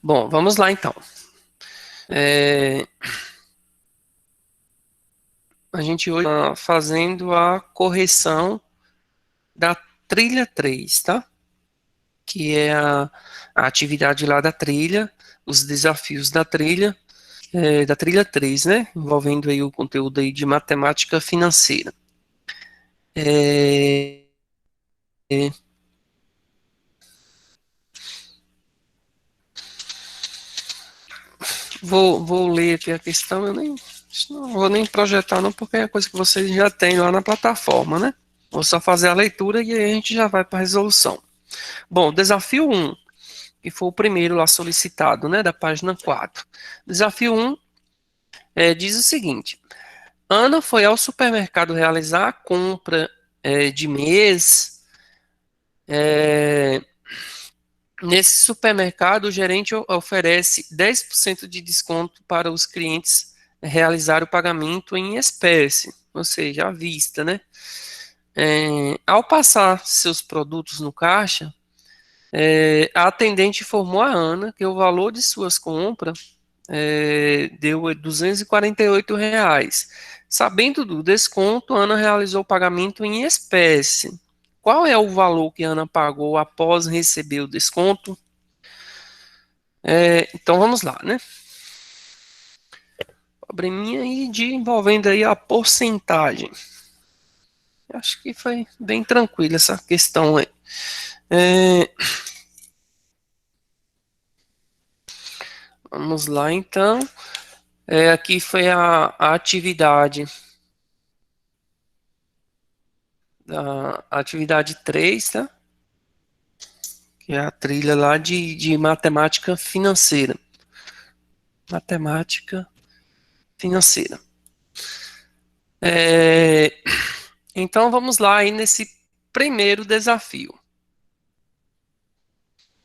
Bom, vamos lá então. É, a gente hoje está fazendo a correção da trilha 3, tá? Que é a atividade lá da trilha, os desafios da trilha 3, né? Envolvendo aí o conteúdo aí de matemática financeira. É, é, vou ler aqui a questão, eu nem não vou nem projetar não, porque é coisa que vocês já têm lá na plataforma, né? Vou só fazer a leitura e aí a gente já vai para a resolução. Bom, desafio um, que foi o primeiro lá solicitado, né, da página 4. Desafio um diz o seguinte: Ana foi ao supermercado realizar a compra de mês. É, nesse supermercado, o gerente oferece 10% de desconto para os clientes realizar o pagamento em espécie, ou seja, à vista, né? Ao passar seus produtos no caixa, a atendente informou a Ana que o valor de suas compras deu R$ 248. Sabendo do desconto, Ana realizou o pagamento em espécie. Qual é o valor que Ana pagou após receber o desconto? Então vamos lá, né? Probleminha aí de envolvendo aí a porcentagem. Acho que foi bem tranquila essa questão aí. É, vamos lá então. Aqui foi a atividade a atividade 3, tá? Que é a trilha lá de matemática financeira. Matemática financeira. É, então vamos lá aí nesse primeiro desafio,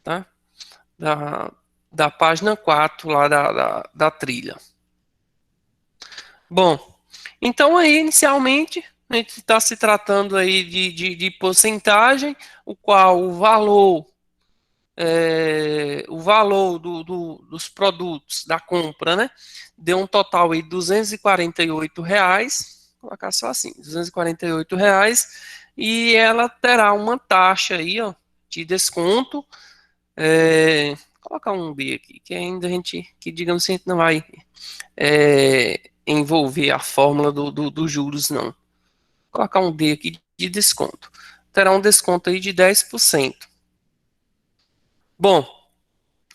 tá? Da, da página 4 lá da trilha. Bom, então aí inicialmente a gente está se tratando aí de porcentagem, o qual o valor dos produtos da compra, né? Deu um total aí de R$ 248, vou colocar só assim, R$ 248, e ela terá uma taxa aí, ó, de desconto. Colocar um B aqui, que ainda a gente, que digamos assim, a gente não vai envolver a fórmula dos juros, não. Vou colocar um D aqui de desconto. Terá um desconto aí de 10%. Bom,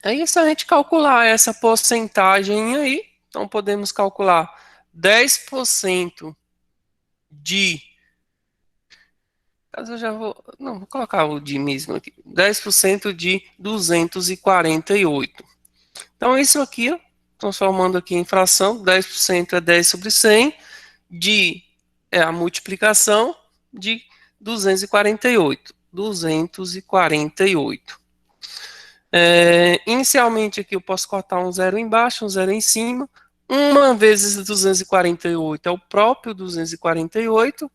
aí, se a gente calcular essa porcentagem aí, então podemos calcular 10% de. Caso eu já vou. Não, vou colocar o de mesmo aqui. 10% de 248. Então, isso aqui, ó, transformando aqui em fração, 10% é 10 sobre 100, de é a multiplicação de 248. 248. Inicialmente aqui eu posso cortar um zero embaixo, um zero em cima. 1 vezes 248 é o próprio 248.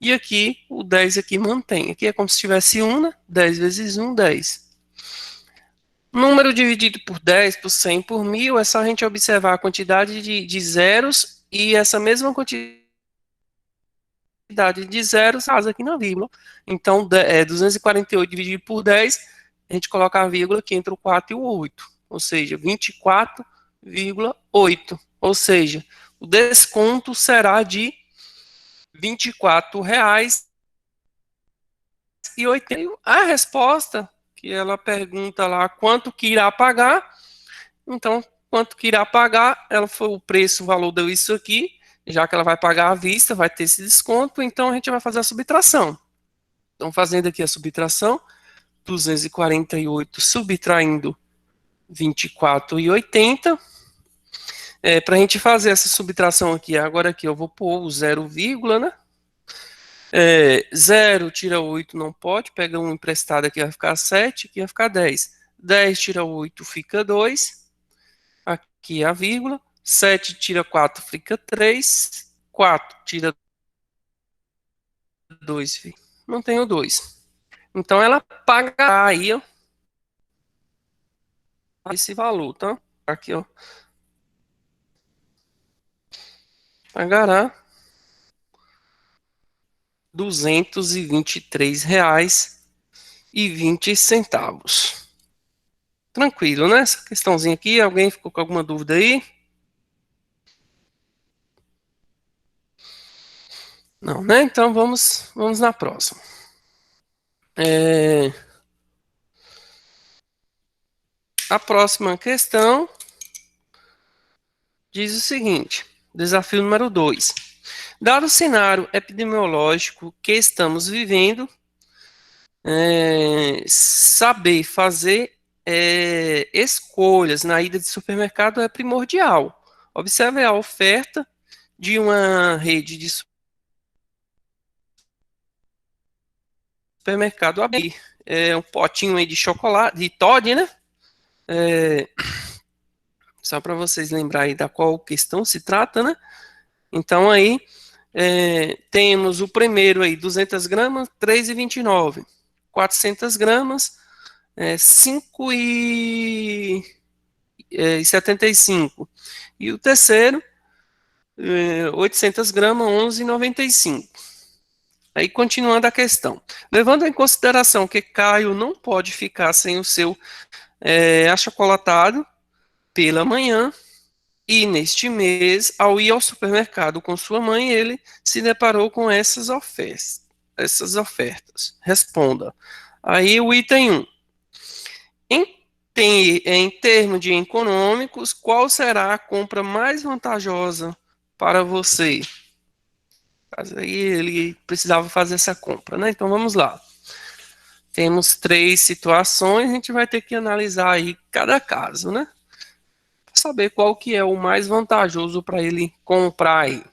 E aqui o 10 aqui mantém. Aqui é como se tivesse 1, né? 10 vezes 1, 10. Número dividido por 10, por 100, por 1000, é só a gente observar a quantidade de zeros e essa mesma quantidade de zeros faz aqui na vírgula. Então, 248 dividido por 10, a gente coloca a vírgula aqui entre o 4 e o 8, ou seja, 24,8. Ou seja, o desconto será de R$ 24,80. A resposta, que ela pergunta lá quanto que irá pagar, então, quanto que irá pagar, ela foi o preço, o valor deu isso aqui, já que ela vai pagar à vista, vai ter esse desconto, então a gente vai fazer a subtração. Então, fazendo aqui a subtração, 248 subtraindo 24,80. Para a gente fazer essa subtração aqui, agora aqui eu vou pôr o zero vírgula, né? 0 tira 8 não pode, pega um emprestado aqui vai ficar 7, aqui vai ficar 10. 10 tira 8 fica 2, aqui é a vírgula. 7 tira 4 fica 3, 4 tira 2, não tem o 2. Então, ela pagará aí, ó, esse valor, tá? Aqui, ó. Pagará R$ 223,20. Tranquilo, né? Essa questãozinha aqui, alguém ficou com alguma dúvida aí? Não, né? Então vamos na próxima. É, a próxima questão diz o seguinte: desafio número 2. Dado o cenário epidemiológico que estamos vivendo, saber fazer escolhas na ida de supermercado é primordial. Observe a oferta de uma rede de supermercado abrir um potinho aí de chocolate, de Toddy, né? É, só para vocês lembrarem da qual questão se trata, né? Então aí temos o primeiro aí, 200 gramas, 3,29. 400 gramas, 5,75. E o terceiro, 800 gramas, 11,95. Aí, continuando a questão. Levando em consideração que Caio não pode ficar sem o seu achocolatado pela manhã, e neste mês, ao ir ao supermercado com sua mãe, ele se deparou com essas ofertas. Responda. Aí o item 1. Em termos de econômicos, qual será a compra mais vantajosa para você? Aí ele precisava fazer essa compra, né? Então vamos lá. Temos 3 situações, a gente vai ter que analisar aí cada caso, né? Para saber qual que é o mais vantajoso para ele comprar aí.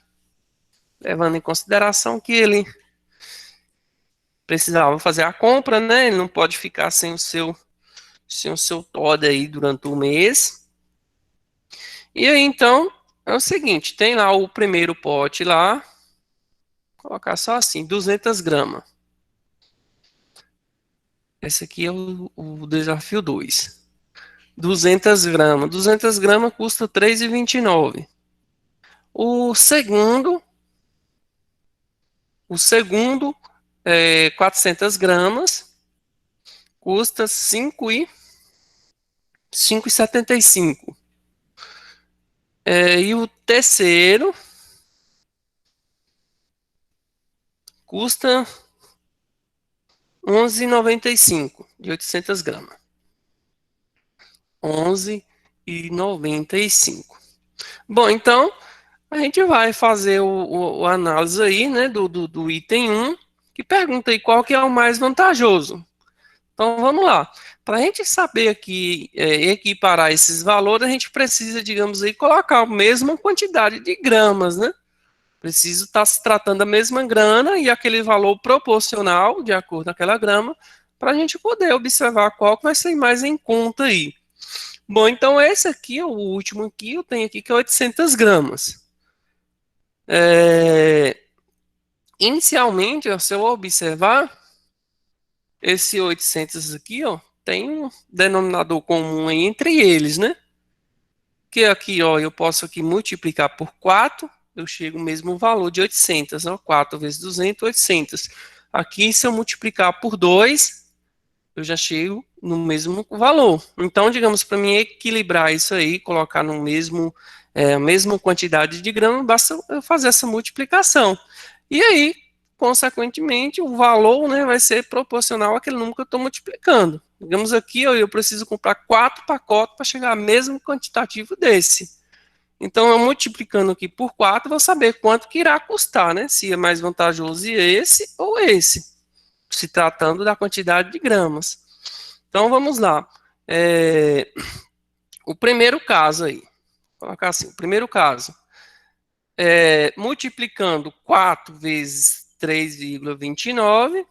Levando em consideração que ele precisava fazer a compra, né? Ele não pode ficar sem o seu Todd aí durante o mês. E aí, então, é o seguinte, tem lá o primeiro pote lá, vou colocar só assim, 200 gramas. Esse aqui é o desafio 2. 200 gramas. 200 gramas custa R$ 3,29. O segundo, o segundo 400 gramas, custa 5,75. E o terceiro custa 11,95 de 800 gramas. 11,95. Bom, então a gente vai fazer o análise aí, né, do item 1, que pergunta aí qual que é o mais vantajoso. Então vamos lá. Para a gente saber aqui equiparar esses valores, a gente precisa, digamos aí, colocar a mesma quantidade de gramas, né? Preciso estar se tratando da mesma grana e aquele valor proporcional, de acordo com aquela grama, para a gente poder observar qual que vai ser mais em conta aí. Bom, então esse aqui, o último aqui, eu tenho aqui que é 800 gramas. Inicialmente, ó, se eu observar, esse 800 aqui, ó, tem um denominador comum aí entre eles, né? Que aqui, ó, eu posso aqui multiplicar por 4, eu chego ao mesmo valor de 800, ó, 4 vezes 200, 800. Aqui, se eu multiplicar por 2, eu já chego no mesmo valor. Então, digamos, para mim equilibrar isso aí, colocar no mesmo, a mesma quantidade de grama, basta eu fazer essa multiplicação. E aí, consequentemente, o valor, né, vai ser proporcional àquele número que eu estou multiplicando. Digamos aqui, eu preciso comprar 4 pacotes para chegar ao mesmo quantitativo desse. Então, eu multiplicando aqui por 4, vou saber quanto que irá custar, né? Se é mais vantajoso esse ou esse, se tratando da quantidade de gramas. Então, vamos lá. O primeiro caso aí, vou colocar assim, o primeiro caso, multiplicando 4 vezes 3,29,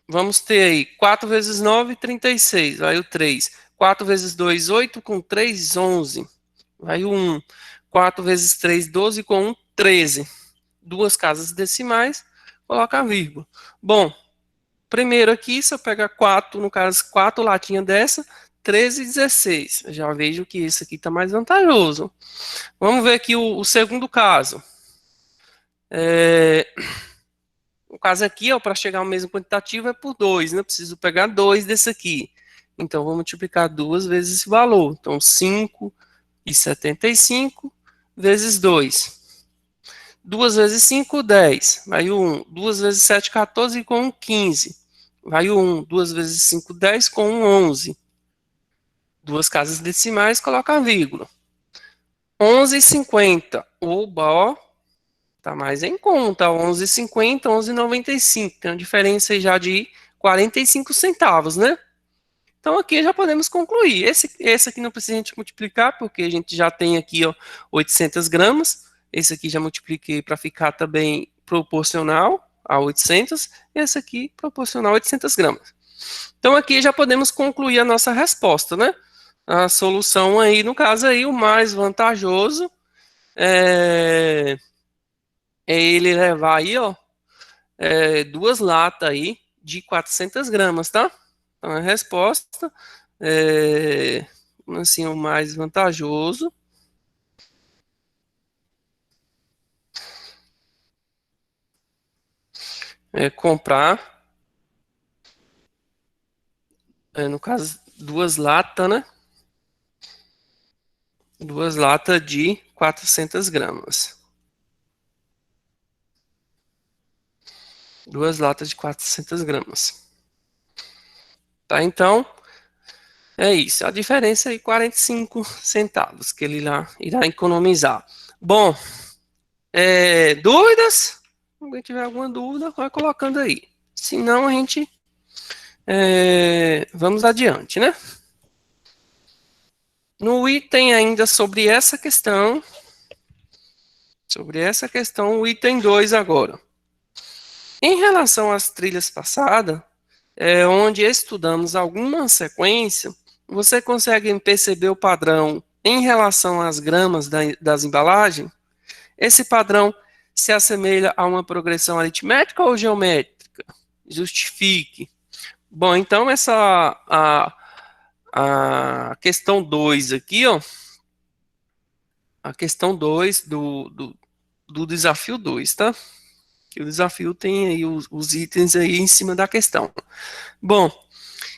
vamos ter aí 4 vezes 9, 36, vai o 3. 4 vezes 2, 8, com 3, 11. Vai o 1. 4 vezes 3, 12, com 1, 13. Duas casas decimais. coloca a vírgula. Bom, primeiro aqui, se eu pegar 4, no caso, 4 latinhas dessa, 13 e 16. Eu já vejo que esse aqui está mais vantajoso. Vamos ver aqui o segundo caso. O caso aqui, para chegar ao mesmo quantitativo, é por 2, né? Eu preciso pegar 2 desse aqui. Então, vou multiplicar 2 vezes esse valor. Então, 5,75 vezes 2. 2 vezes 5, 10. Vai o 1. 2 vezes 7, 14 com 1, 15. Vai o 1. 2 vezes 5, 10 com 1, 11. Duas casas decimais, coloca a vírgula. 11,50. Oba, ó. Tá mais em conta. 11,50, 11,95. Tem uma diferença aí já de 45 centavos, né? Então aqui já podemos concluir. Esse aqui não precisa a gente multiplicar, porque a gente já tem aqui, ó, 800 gramas. Esse aqui já multipliquei para ficar também proporcional a 800. Esse aqui proporcional a 800 gramas. Então aqui já podemos concluir a nossa resposta, né? A solução aí, no caso aí, o mais vantajoso é ele levar aí, ó, 2 latas aí de 400 gramas, tá? Então a resposta assim, o mais vantajoso é comprar, no caso, 2 latas, né? 2 latas de 400 gramas. 2 latas de 400 gramas. Tá, então, é isso. A diferença é 45 centavos que ele lá irá economizar. Bom, dúvidas? Se alguém tiver alguma dúvida, vai colocando aí. Se não, a gente vamos adiante, né? No item ainda sobre essa questão, o item 2 agora. Em relação às trilhas passadas, onde estudamos alguma sequência, você consegue perceber o padrão em relação às gramas das embalagens? Esse padrão se assemelha a uma progressão aritmética ou geométrica? Justifique. Bom, então a questão 2 aqui, ó, a questão 2 do desafio 2, tá? Que o desafio tem aí os itens aí em cima da questão. Bom,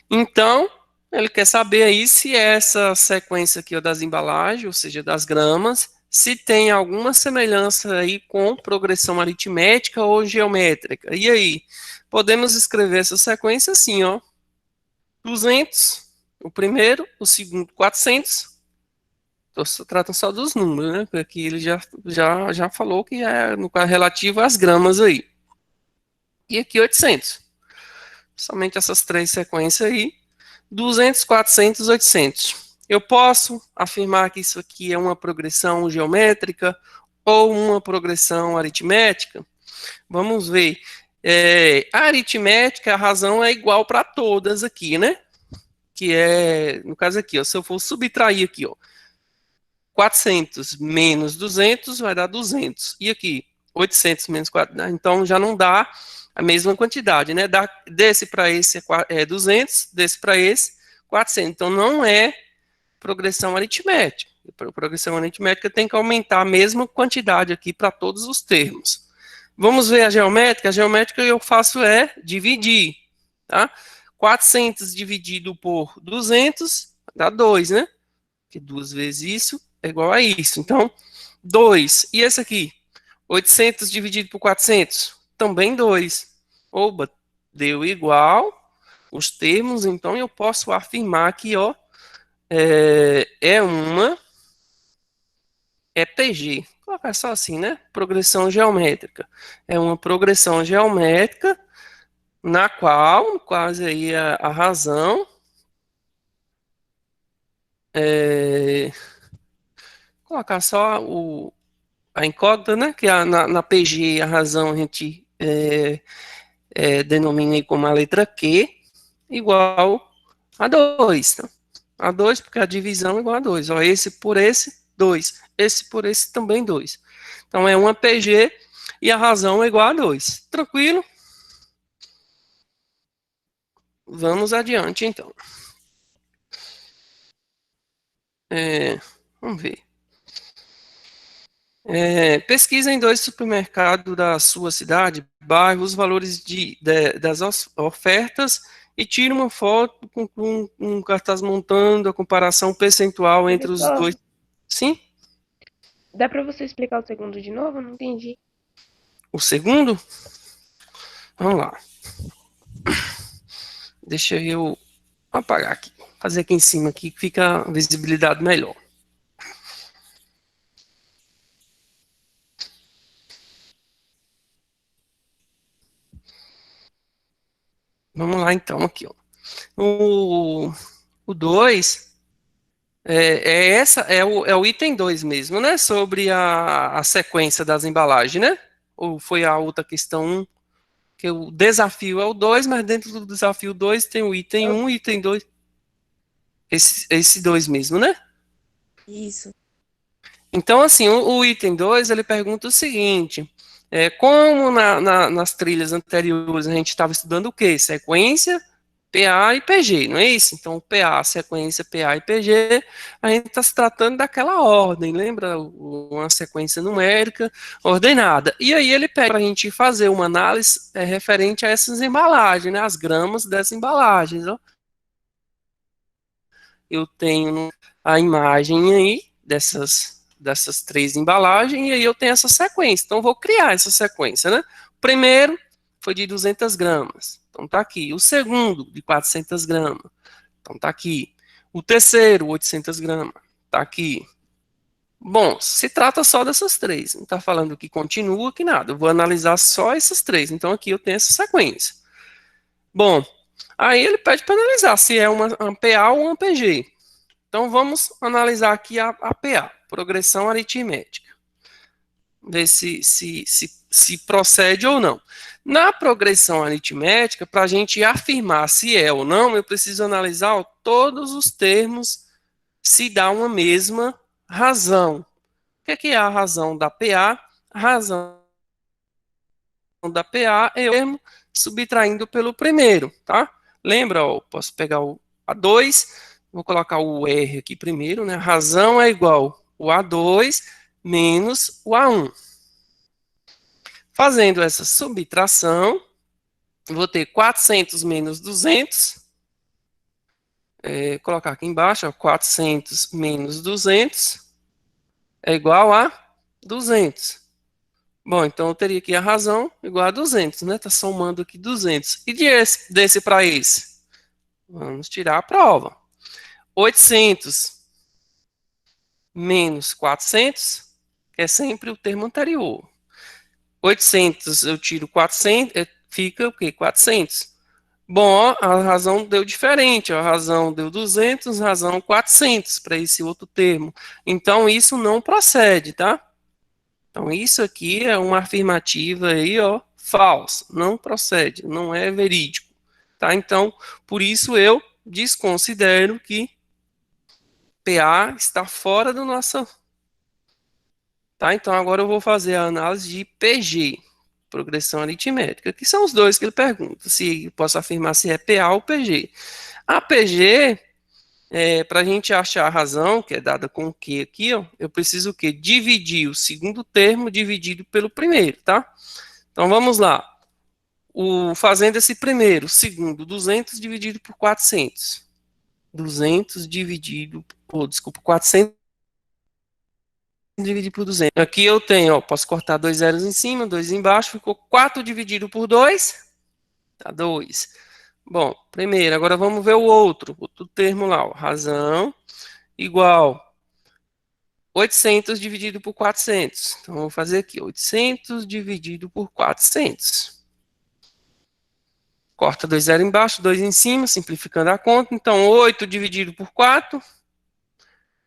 então, ele quer saber aí se essa sequência aqui ó, das embalagens, ou seja, das gramas, se tem alguma semelhança aí com progressão aritmética ou geométrica. E aí, podemos escrever essa sequência assim, ó. 200, o primeiro, o segundo, 400. Tratam só dos números, né? Porque aqui ele já falou que é no caso relativo às gramas aí. E aqui 800. Somente essas três sequências aí. 200, 400, 800. Eu posso afirmar que isso aqui é uma progressão geométrica ou uma progressão aritmética? Vamos ver. A aritmética, a razão é igual para todas aqui, né? Que é, no caso aqui, ó, se eu for subtrair aqui, ó, 400 menos 200 vai dar 200. E aqui, 800 menos 400, então já não dá a mesma quantidade, né? Desse para esse é 200, desse para esse 400. Então não é progressão aritmética. Para progressão aritmética tem que aumentar a mesma quantidade aqui para todos os termos. Vamos ver a geométrica. A geométrica eu faço dividir, tá? 400 dividido por 200 dá 2, né? Que 2 vezes isso é igual a isso. Então, 2. E esse aqui? 800 dividido por 400? Também 2. Oba, deu igual os termos, então eu posso afirmar que, ó, uma PG. Vou colocar só assim, né? Progressão geométrica. É uma progressão geométrica na qual, quase aí a razão, colocar só a incógnita, né? Que na PG a razão a gente denomina aí como a letra Q, igual a 2. Tá? A 2, porque a divisão é igual a 2. Ó, esse por esse, 2. Esse por esse também 2. Então é uma PG e a razão é igual a 2. Tranquilo? Vamos adiante, então. Vamos ver. Pesquisa em 2 supermercados da sua cidade, bairro, os valores das ofertas e tira uma foto com um cartaz montando a comparação percentual entre os Professor, dois. Sim? dá pra você explicar o segundo de novo? Não entendi. O segundo? Vamos lá. Deixa eu apagar aqui. Fazer aqui em cima aqui que fica a visibilidade melhor. Vamos lá então aqui, ó. O 2 é o item 2 mesmo, né? Sobre a sequência das embalagens, né? Ou foi a outra questão 1? Que o desafio é o 2, mas dentro do desafio 2 tem o item Eu- 1 e item 2. Esse 2 mesmo, né? Isso. Então, assim, o item 2 ele pergunta o seguinte: como nas trilhas anteriores a gente estava estudando o quê? Sequência, PA e PG, não é isso? Então, PA, sequência, PA e PG, a gente está se tratando daquela ordem, lembra? Uma sequência numérica ordenada. E aí ele pede para a gente fazer uma análise referente a essas embalagens, né? As gramas dessas embalagens. Ó. Eu tenho a imagem aí dessas 3 embalagens, e aí eu tenho essa sequência. Então, eu vou criar essa sequência, né? O primeiro foi de 200 gramas. Então, tá aqui. O segundo, de 400 gramas. Então, tá aqui. O terceiro, 800 gramas. Tá aqui. Bom, se trata só dessas 3. Não tá falando que continua, que nada. Eu vou analisar só essas 3. Então, aqui eu tenho essa sequência. Bom, aí ele pede para analisar se é uma PA ou uma PG. Então vamos analisar aqui a PA, progressão aritmética, ver se procede ou não. Na progressão aritmética, para a gente afirmar se é ou não, eu preciso analisar todos os termos se dá uma mesma razão. O que é a razão da PA? A razão da PA é o termo subtraindo pelo primeiro, tá? Lembra, ó, posso pegar o A2, vou colocar o R aqui primeiro, né? A razão é igual o A2 menos o A1. Fazendo essa subtração, vou ter 400 menos 200, colocar aqui embaixo, ó, 400 menos 200 é igual a 200. Bom, então eu teria aqui a razão igual a 200, né? Tá somando aqui 200. E desse para esse? Vamos tirar a prova. 800 menos 400, que é sempre o termo anterior. 800 eu tiro 400, fica o quê? 400. Bom, a razão deu diferente, a razão deu 200, razão 400 para esse outro termo. Então isso não procede, tá? Então, isso aqui é uma afirmativa aí, ó, falsa, não procede, não é verídico, tá? Então, por isso eu desconsidero que PA está fora do nosso, tá? Então, agora eu vou fazer a análise de PG, progressão aritmética, que são os dois que ele pergunta, se posso afirmar se é PA ou PG. A PG, para a gente achar a razão, que é dada com o que aqui, ó, eu preciso o quê? Dividir o segundo termo dividido pelo primeiro, tá? Então vamos lá. Fazendo esse primeiro, segundo, 200 dividido por 400. 200 dividido, desculpa, 400 dividido por 200. Aqui eu tenho, ó, posso cortar 2 zeros em cima, 2 embaixo, ficou 4 dividido por 2, tá 2. Bom, primeiro, agora vamos ver o outro termo lá, ó, razão igual 800 dividido por 400. Então, vou fazer aqui, 800 dividido por 400. Corta 2 zero embaixo, 2 em cima, simplificando a conta. Então, 8 dividido por 4,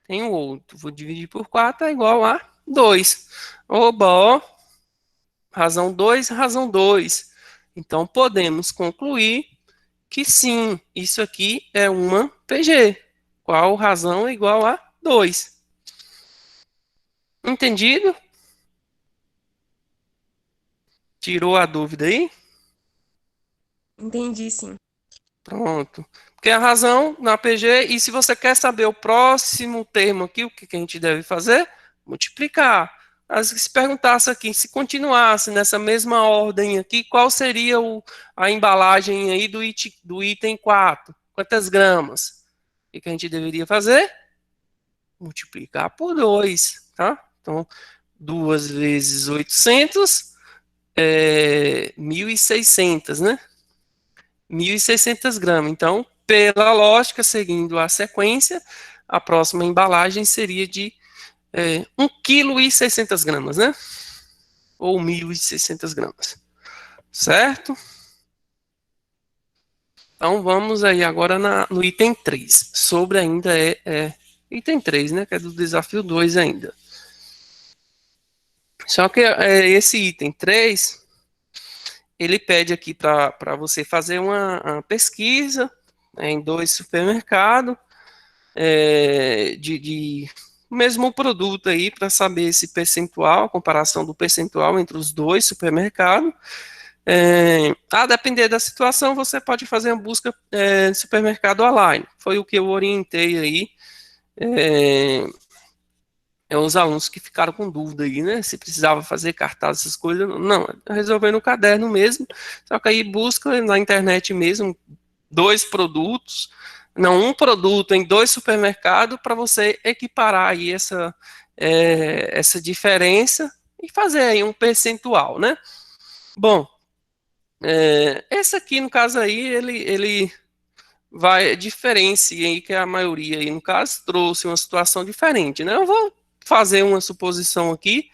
tem o 8. Vou dividir por 4, é igual a 2. Oba, ó. Razão 2, razão 2. Então, podemos concluir que sim, isso aqui é uma PG. Qual razão é igual a 2? Entendido? Tirou a dúvida aí? Entendi, sim. Pronto. Porque a razão na PG, e se você quer saber o próximo termo aqui, o que que a gente deve fazer? Multiplicar. Mas se perguntasse aqui, se continuasse nessa mesma ordem aqui, qual seria a embalagem aí do item 4? Quantas gramas? O que que a gente deveria fazer? Multiplicar por 2, tá? Então, 2 vezes 800 é 1.600, né? 1.600 gramas. Então, pela lógica, seguindo a sequência, a próxima embalagem seria de 1,6 kg, né? Ou 1.600 gramas. Certo? Então, vamos aí agora no item 3. Sobre ainda item 3, né? Que é do desafio 2 ainda. Só que esse item 3, ele pede aqui para você fazer uma pesquisa, né, em 2 supermercados, de mesmo produto aí, para saber esse percentual, a comparação do percentual entre os 2 supermercados. A depender da situação, você pode fazer uma busca de supermercado online. Foi o que eu orientei aí os alunos que ficaram com dúvida aí, né? Se precisava fazer cartaz, essas coisas. Não, resolver no caderno mesmo. Só que aí busca na internet mesmo 2 produtos, não, um produto em 2 supermercados para você equiparar aí essa diferença e fazer aí um percentual, né? Bom, esse aqui, no caso aí, ele vai diferenciar aí que a maioria aí, no caso, trouxe uma situação diferente, né? Eu vou fazer uma suposição aqui,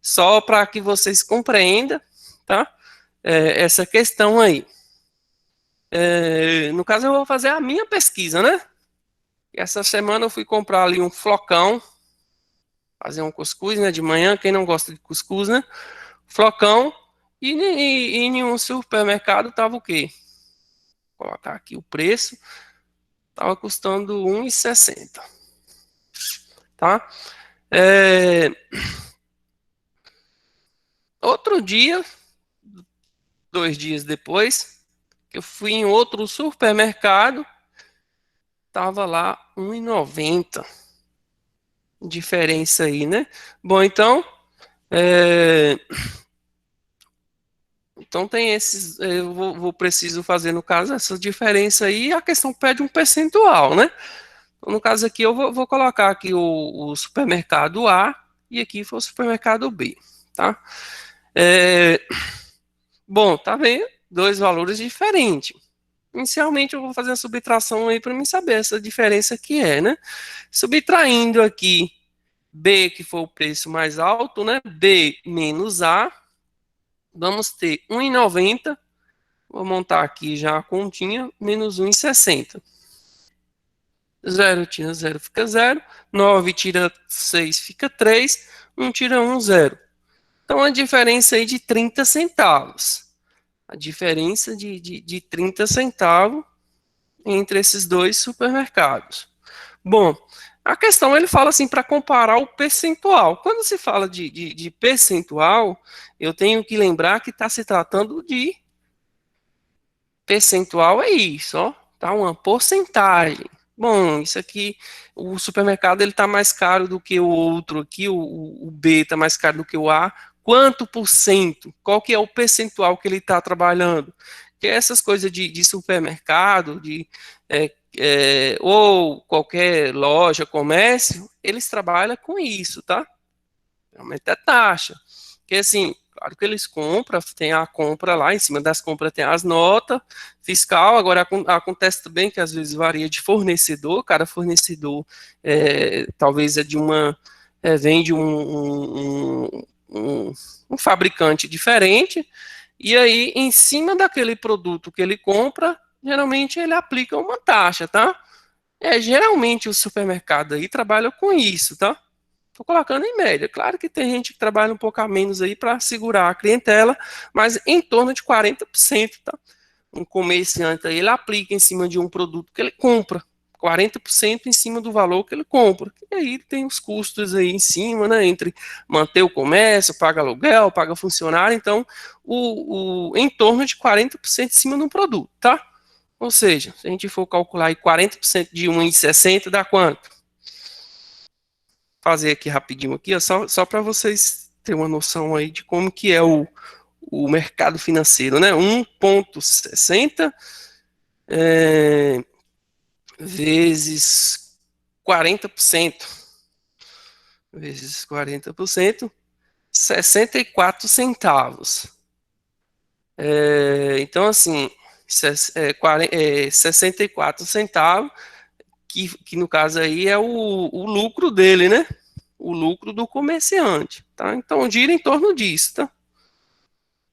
só para que vocês compreendam, tá? Essa questão aí. No caso, eu vou fazer a minha pesquisa, né? Essa semana eu fui comprar ali um flocão, fazer um cuscuz, né? De manhã, quem não gosta de cuscuz, né? Flocão, e em um supermercado tava o quê? Vou colocar aqui o preço, tava custando 1,60, tá? Outro dia, 2 dias depois, que eu fui em outro supermercado, tava lá 1,90. Diferença aí, né? Bom, então tem esses, eu vou preciso fazer no caso essa diferença aí, a questão pede um percentual, né? Então, no caso aqui eu vou colocar aqui o supermercado A e aqui foi o supermercado B, tá? Bom, tá vendo? 2 valores diferentes. Inicialmente eu vou fazer a subtração aí para mim saber essa diferença que é, né? Subtraindo aqui B, que foi o preço mais alto, né? B menos A, vamos ter 1,90. Vou montar aqui já a continha, menos 1,60. 0 tira 0 fica 0. 9 tira 6 fica 3. 1 tira 1, 0. Então, a diferença aí de 30 centavos. A diferença de 30 centavos entre esses 2 supermercados. Bom, a questão ele fala assim para comparar o percentual. Quando se fala de percentual, eu tenho que lembrar que está se tratando de percentual é isso, ó, tá uma porcentagem. Bom, isso aqui, o supermercado ele tá mais caro do que o outro aqui, o B tá mais caro do que o A. Quanto por cento? Qual que é o percentual que ele está trabalhando? Que essas coisas de supermercado, ou qualquer loja, comércio, eles trabalham com isso, tá? Realmente é taxa. Porque assim, claro que eles compram, tem a compra lá, em cima das compras tem as notas fiscal, agora acontece também que às vezes varia de fornecedor, cada fornecedor talvez vende um fabricante diferente, e aí em cima daquele produto que ele compra, geralmente ele aplica uma taxa, tá? Geralmente o supermercado aí trabalha com isso, tá? Estou colocando em média. Claro que tem gente que trabalha um pouco a menos aí para segurar a clientela, mas em torno de 40%, tá? Um comerciante aí, ele aplica em cima de um produto que ele compra. 40% em cima do valor que ele compra. E aí tem os custos aí em cima, né? Entre manter o comércio, paga aluguel, paga funcionário. Então, em torno de 40% em cima do produto, tá? Ou seja, se a gente for calcular aí 40% de 1,60 dá quanto? Fazer aqui rapidinho aqui, ó, só para vocês terem uma noção aí de como que é o mercado financeiro, né? 1,60 vezes 40%, vezes 40%, 64 centavos. Então, assim, 64 centavos, que no caso aí é o lucro dele, né? O lucro do comerciante, tá? Então, gira em torno disso, tá?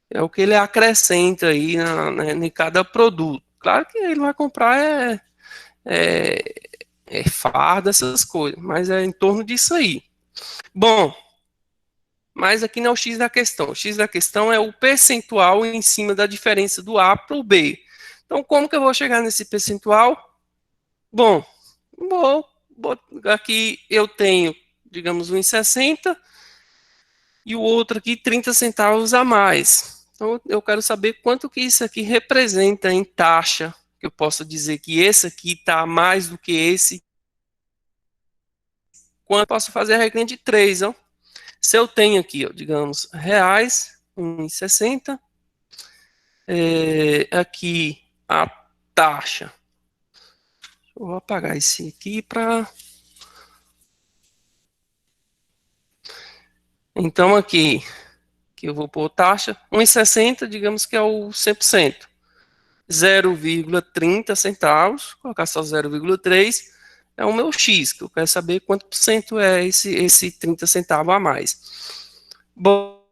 É o que ele acrescenta aí em cada produto. Claro que ele vai comprar é, farda, essas coisas, mas é em torno disso aí. Bom, mas aqui não é o X da questão. O X da questão é o percentual em cima da diferença do A para o B. Então, como que eu vou chegar nesse percentual? Bom, aqui eu tenho, digamos, 1,60 e o outro aqui 30 centavos a mais. Então, eu quero saber quanto que isso aqui representa em taxa, que eu posso dizer que esse aqui está mais do que esse. Quanto eu posso fazer a regra de 3, ó. Se eu tenho aqui, ó, digamos, reais, 1,60, aqui a taxa. Eu vou apagar esse aqui para... Então, aqui, que eu vou pôr taxa, 1,60, digamos que é o 100%. 0,30 centavos, colocar só 0,3, é o meu X, que eu quero saber quanto por cento é esse 30 centavos a mais. Bom,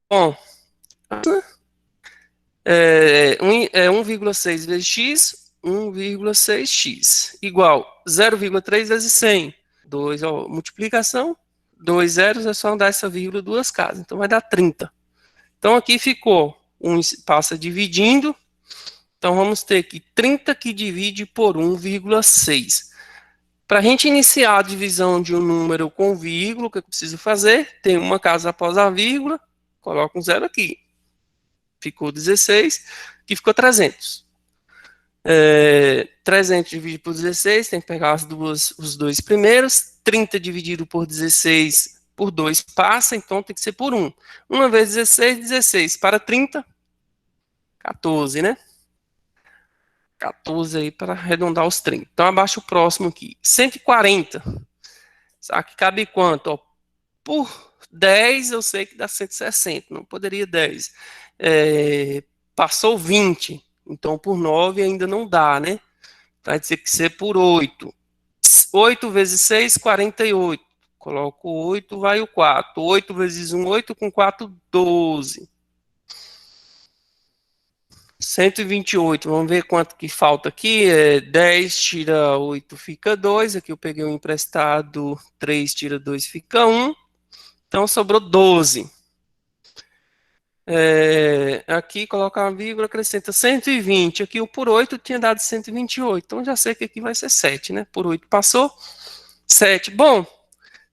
1,6 vezes x, 1,6x, igual 0,3 vezes 100. 2, ó, multiplicação, 2 zeros é só dar essa vírgula duas casas, então vai dar 30. Então aqui ficou, passa dividindo, então vamos ter aqui 30 que divide por 1,6. Para a gente iniciar a divisão de um número com vírgula, o que eu preciso fazer? Tem uma casa após a vírgula, coloco um zero aqui. Ficou 16, que ficou 300. 300 dividido por 16, tem que pegar os dois primeiros. 30 dividido por 16 por 2 passa, então tem que ser por 1. 1 vezes 16, 16. Para 30, 14, né? 14 aí para arredondar os 30. Então, abaixo o próximo aqui. 140. Aqui cabe quanto? Ó, por 10, eu sei que dá 160. Não poderia 10. Passou 20. Então, por 9 ainda não dá, né? Vai ter que ser por 8. 8 vezes 6, 48. Coloco 8, vai o 4. 8 vezes 1, 8. Com 4, 12. 128, vamos ver quanto que falta aqui. 10 tira 8 fica 2. Aqui eu peguei um emprestado. 3 tira 2 fica 1. Então sobrou 12. Aqui coloca uma vírgula, acrescenta 120. Aqui o por 8 tinha dado 128. Então já sei que aqui vai ser 7, né? Por 8 passou. 7. Bom,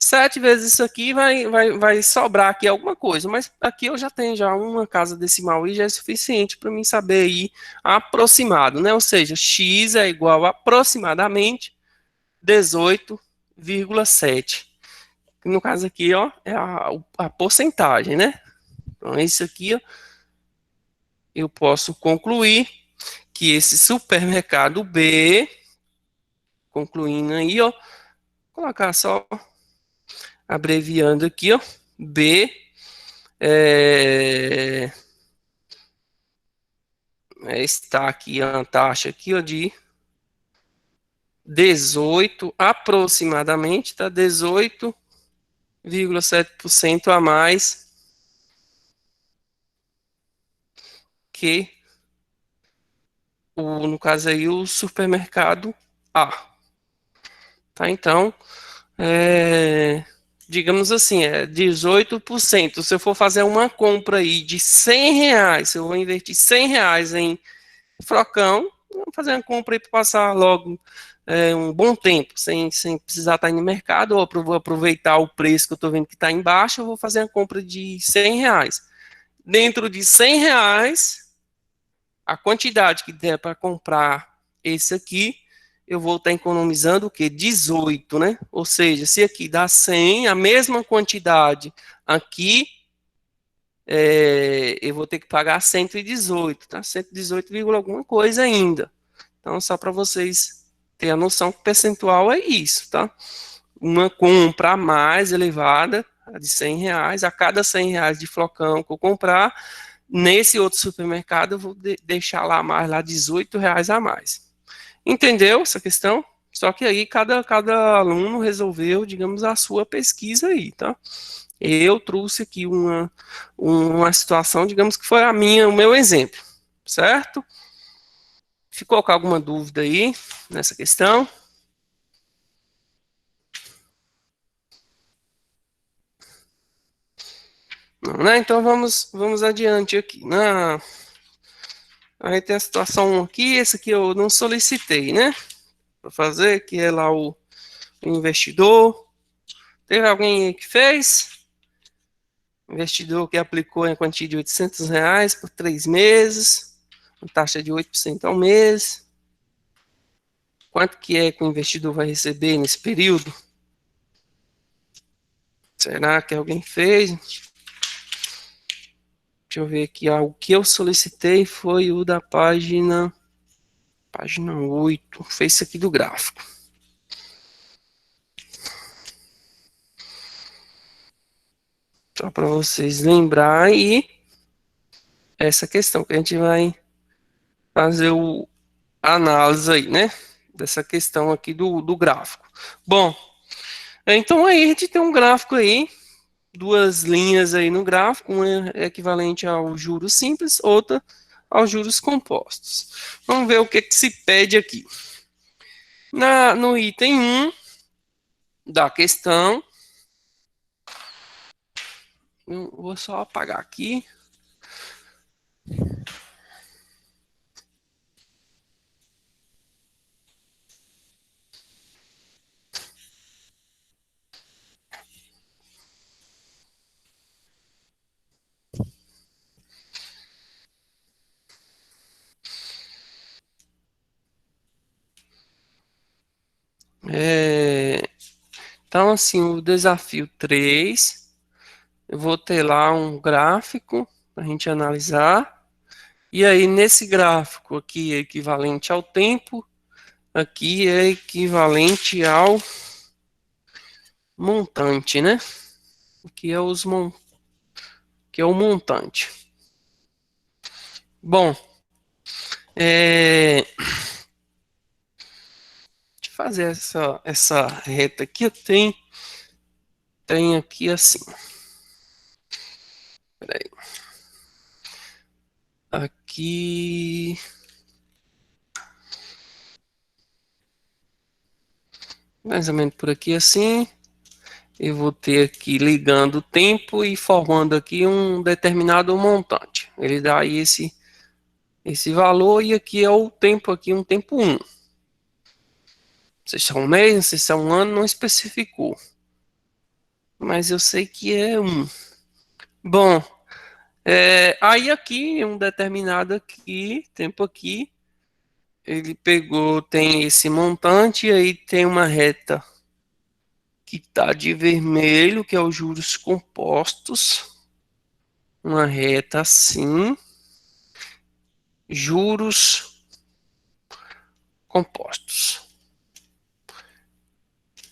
7 vezes isso aqui vai sobrar aqui alguma coisa, mas aqui eu já tenho já uma casa decimal e já é suficiente para mim saber aí aproximado, né? Ou seja, x é igual a aproximadamente 18,7. No caso aqui, ó, é a porcentagem, né? Então, isso aqui, ó, eu posso concluir que esse supermercado B, concluindo aí, ó, colocar só abreviando aqui, ó, B, está aqui a taxa aqui, ó, de 18, aproximadamente, tá? 18,7% a mais que, no caso aí, o supermercado A. Tá? Então, digamos assim, 18%. Se eu for fazer uma compra aí de R$100, se eu vou investir R$100 em flocão, Vamos fazer uma compra aí para passar logo um bom tempo, sem precisar estar no mercado, ou vou aproveitar o preço que eu estou vendo que está embaixo, eu vou fazer uma compra de R$ 100. Dentro de R$ 100, a quantidade que der para comprar esse aqui, eu vou estar economizando o quê? 18, né? Ou seja, se aqui dá 100, a mesma quantidade aqui, eu vou ter que pagar 118, tá? 118, alguma coisa ainda. Então, só para vocês terem a noção que o percentual é isso, tá? Uma compra mais elevada, de R$ 100, a cada R$ 100 de flocão que eu comprar, nesse outro supermercado eu vou deixar lá mais, lá R$ 18 a mais. Entendeu essa questão? Só que aí cada aluno resolveu, digamos, a sua pesquisa aí, tá? Eu trouxe aqui uma situação, digamos que foi o meu exemplo, certo? Ficou com alguma dúvida aí nessa questão? Não, né? Então vamos adiante aqui. Aí tem a situação aqui, esse aqui eu não solicitei, né? Para fazer, que é lá o investidor. Teve alguém que fez? Investidor que aplicou em quantia de R$ 800 por 3 meses, uma taxa de 8% ao mês. Quanto que é que o investidor vai receber nesse período? Será que alguém fez? Deixa eu ver aqui. O que eu solicitei foi o da página 8. Fez isso aqui do gráfico. Só para vocês lembrarem. E essa questão que a gente vai fazer a análise aí, né? Dessa questão aqui do gráfico. Bom, então aí a gente tem um gráfico aí, duas linhas aí no gráfico, uma é equivalente ao juros simples, outra aos juros compostos. Vamos ver o que se pede aqui. No item 1 da questão, eu vou só apagar aqui. Então, assim, o desafio 3, eu vou ter lá um gráfico para a gente analisar. E aí, nesse gráfico aqui é equivalente ao tempo, aqui é equivalente ao montante, né? Aqui é, que é o montante. Bom, deixa eu fazer essa reta aqui. Eu tenho aqui assim. Peraí. Aqui. Mais ou menos por aqui assim. Eu vou ter aqui ligando o tempo e formando aqui um determinado montante. Ele dá aí esse valor e aqui é o tempo aqui, um tempo 1. Se são um mês, se são um ano, não especificou. Mas eu sei que é 1. Bom, aí aqui, um determinado aqui, tempo aqui, ele pegou, tem esse montante, e aí tem uma reta que está de vermelho, que é os juros compostos. Uma reta assim, juros compostos.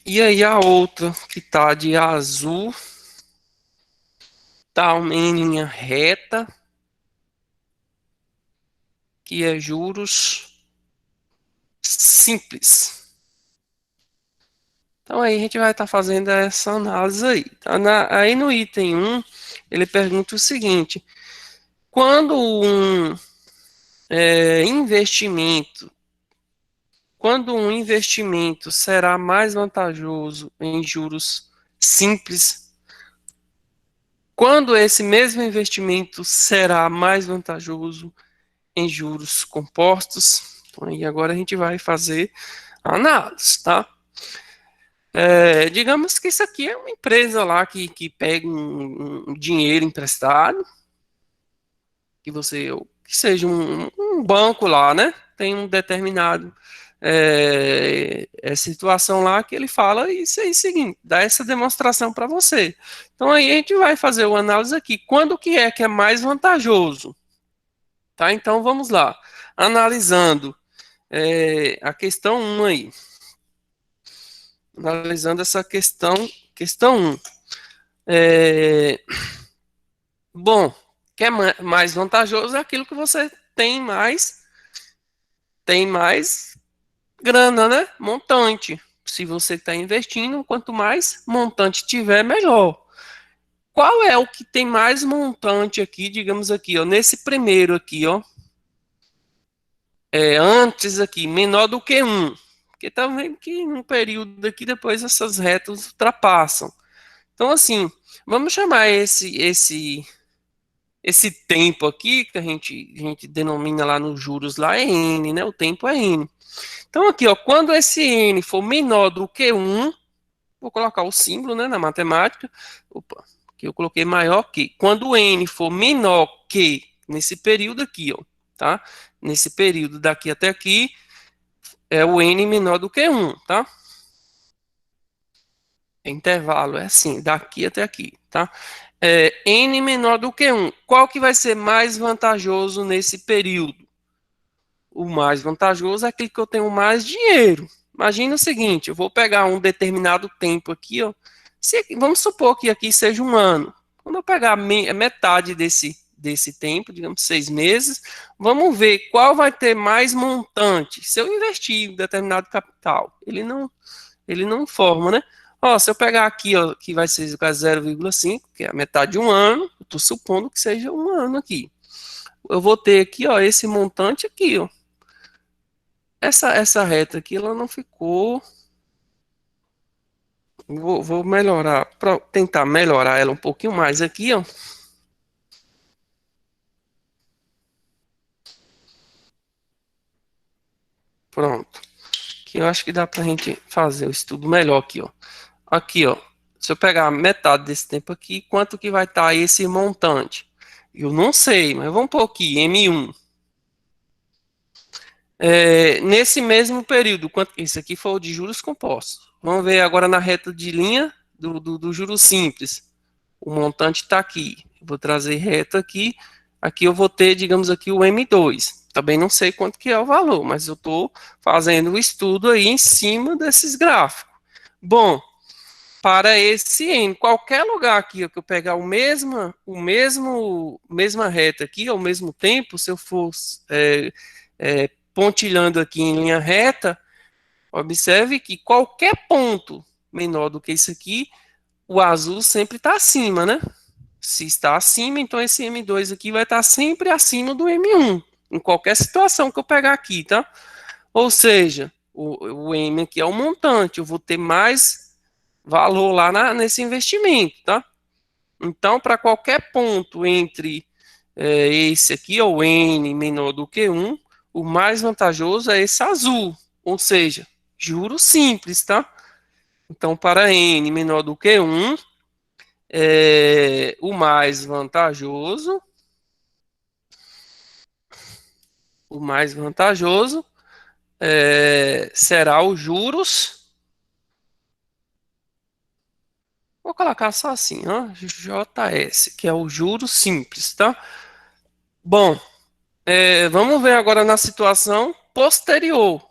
E aí a outra, que está de azul, está uma linha reta, que é juros simples. Então aí a gente vai estar fazendo essa análise aí. Tá? Aí no item 1, ele pergunta o seguinte: quando um investimento será mais vantajoso em juros simples, quando esse mesmo investimento será mais vantajoso em juros compostos? Então, aí agora a gente vai fazer a análise, tá? Digamos que isso aqui é uma empresa lá que pega um dinheiro emprestado, que seja um banco lá, né? Tem um determinado situação lá que ele fala isso aí, seguinte, dá essa demonstração para você. Então aí a gente vai fazer o análise aqui. Quando que é mais vantajoso? Tá? Então vamos lá. Analisando a questão 1 aí. Analisando essa questão 1. Bom, que é mais vantajoso é aquilo que você tem mais grana, né? Montante. Se você está investindo, quanto mais montante tiver, melhor. Qual é o que tem mais montante aqui, digamos aqui, ó, nesse primeiro aqui, ó, antes aqui, menor do que 1. Porque tá vendo que num período aqui, depois essas retas ultrapassam. Então, assim, vamos chamar esse tempo aqui, que a gente denomina lá nos juros, lá é N, né? O tempo é N. Então, aqui, ó, quando esse N for menor do que 1, vou colocar o símbolo, né, na matemática. Opa, aqui eu coloquei maior que. Quando o N for menor que, nesse período aqui, ó, tá? Nesse período daqui até aqui, é o N menor do que 1, tá? Intervalo é assim, daqui até aqui, tá? N menor do que 1. Qual que vai ser mais vantajoso nesse período? O mais vantajoso é aquele que eu tenho mais dinheiro. Imagina o seguinte, eu vou pegar um determinado tempo aqui, ó. Vamos supor que aqui seja um ano. Quando eu pegar metade desse tempo, digamos 6 meses, vamos ver qual vai ter mais montante. Se eu investir em determinado capital, ele não forma, né? Ó, se eu pegar aqui, ó, que vai ser 0,5, que é a metade de um ano, eu estou supondo que seja um ano aqui. Eu vou ter aqui, ó, esse montante aqui, ó. Essa reta aqui, ela não ficou. Vou melhorar, para tentar melhorar ela um pouquinho mais aqui, ó. Pronto. Que eu acho que dá pra gente fazer o estudo melhor aqui, ó. Aqui, ó. Se eu pegar metade desse tempo aqui, quanto que vai estar esse montante? Eu não sei, mas vamos pôr aqui, M1. Nesse mesmo período, quanto isso aqui foi o de juros compostos. Vamos ver agora na reta de linha do juros simples. O montante está aqui. Vou trazer reta aqui. Aqui eu vou ter, digamos aqui, o M2. Também não sei quanto que é o valor, mas eu estou fazendo o estudo aí em cima desses gráficos. Bom, para esse N, qualquer lugar aqui ó, que eu pegar mesma reta aqui, ao mesmo tempo, se eu for pontilhando aqui em linha reta, observe que qualquer ponto menor do que isso aqui, o azul sempre está acima, né? Se está acima, então esse M2 aqui vai estar sempre acima do M1, em qualquer situação que eu pegar aqui, tá? Ou seja, o M aqui é o montante, eu vou ter mais valor lá nesse investimento, tá? Então, para qualquer ponto entre esse aqui, ou N menor do que 1, o mais vantajoso é esse azul, ou seja, juros simples, tá? Então, para N menor do que 1, o mais vantajoso será os juros. Vou colocar só assim, ó, JS, que é o juros simples, tá? Bom, vamos ver agora na situação posterior.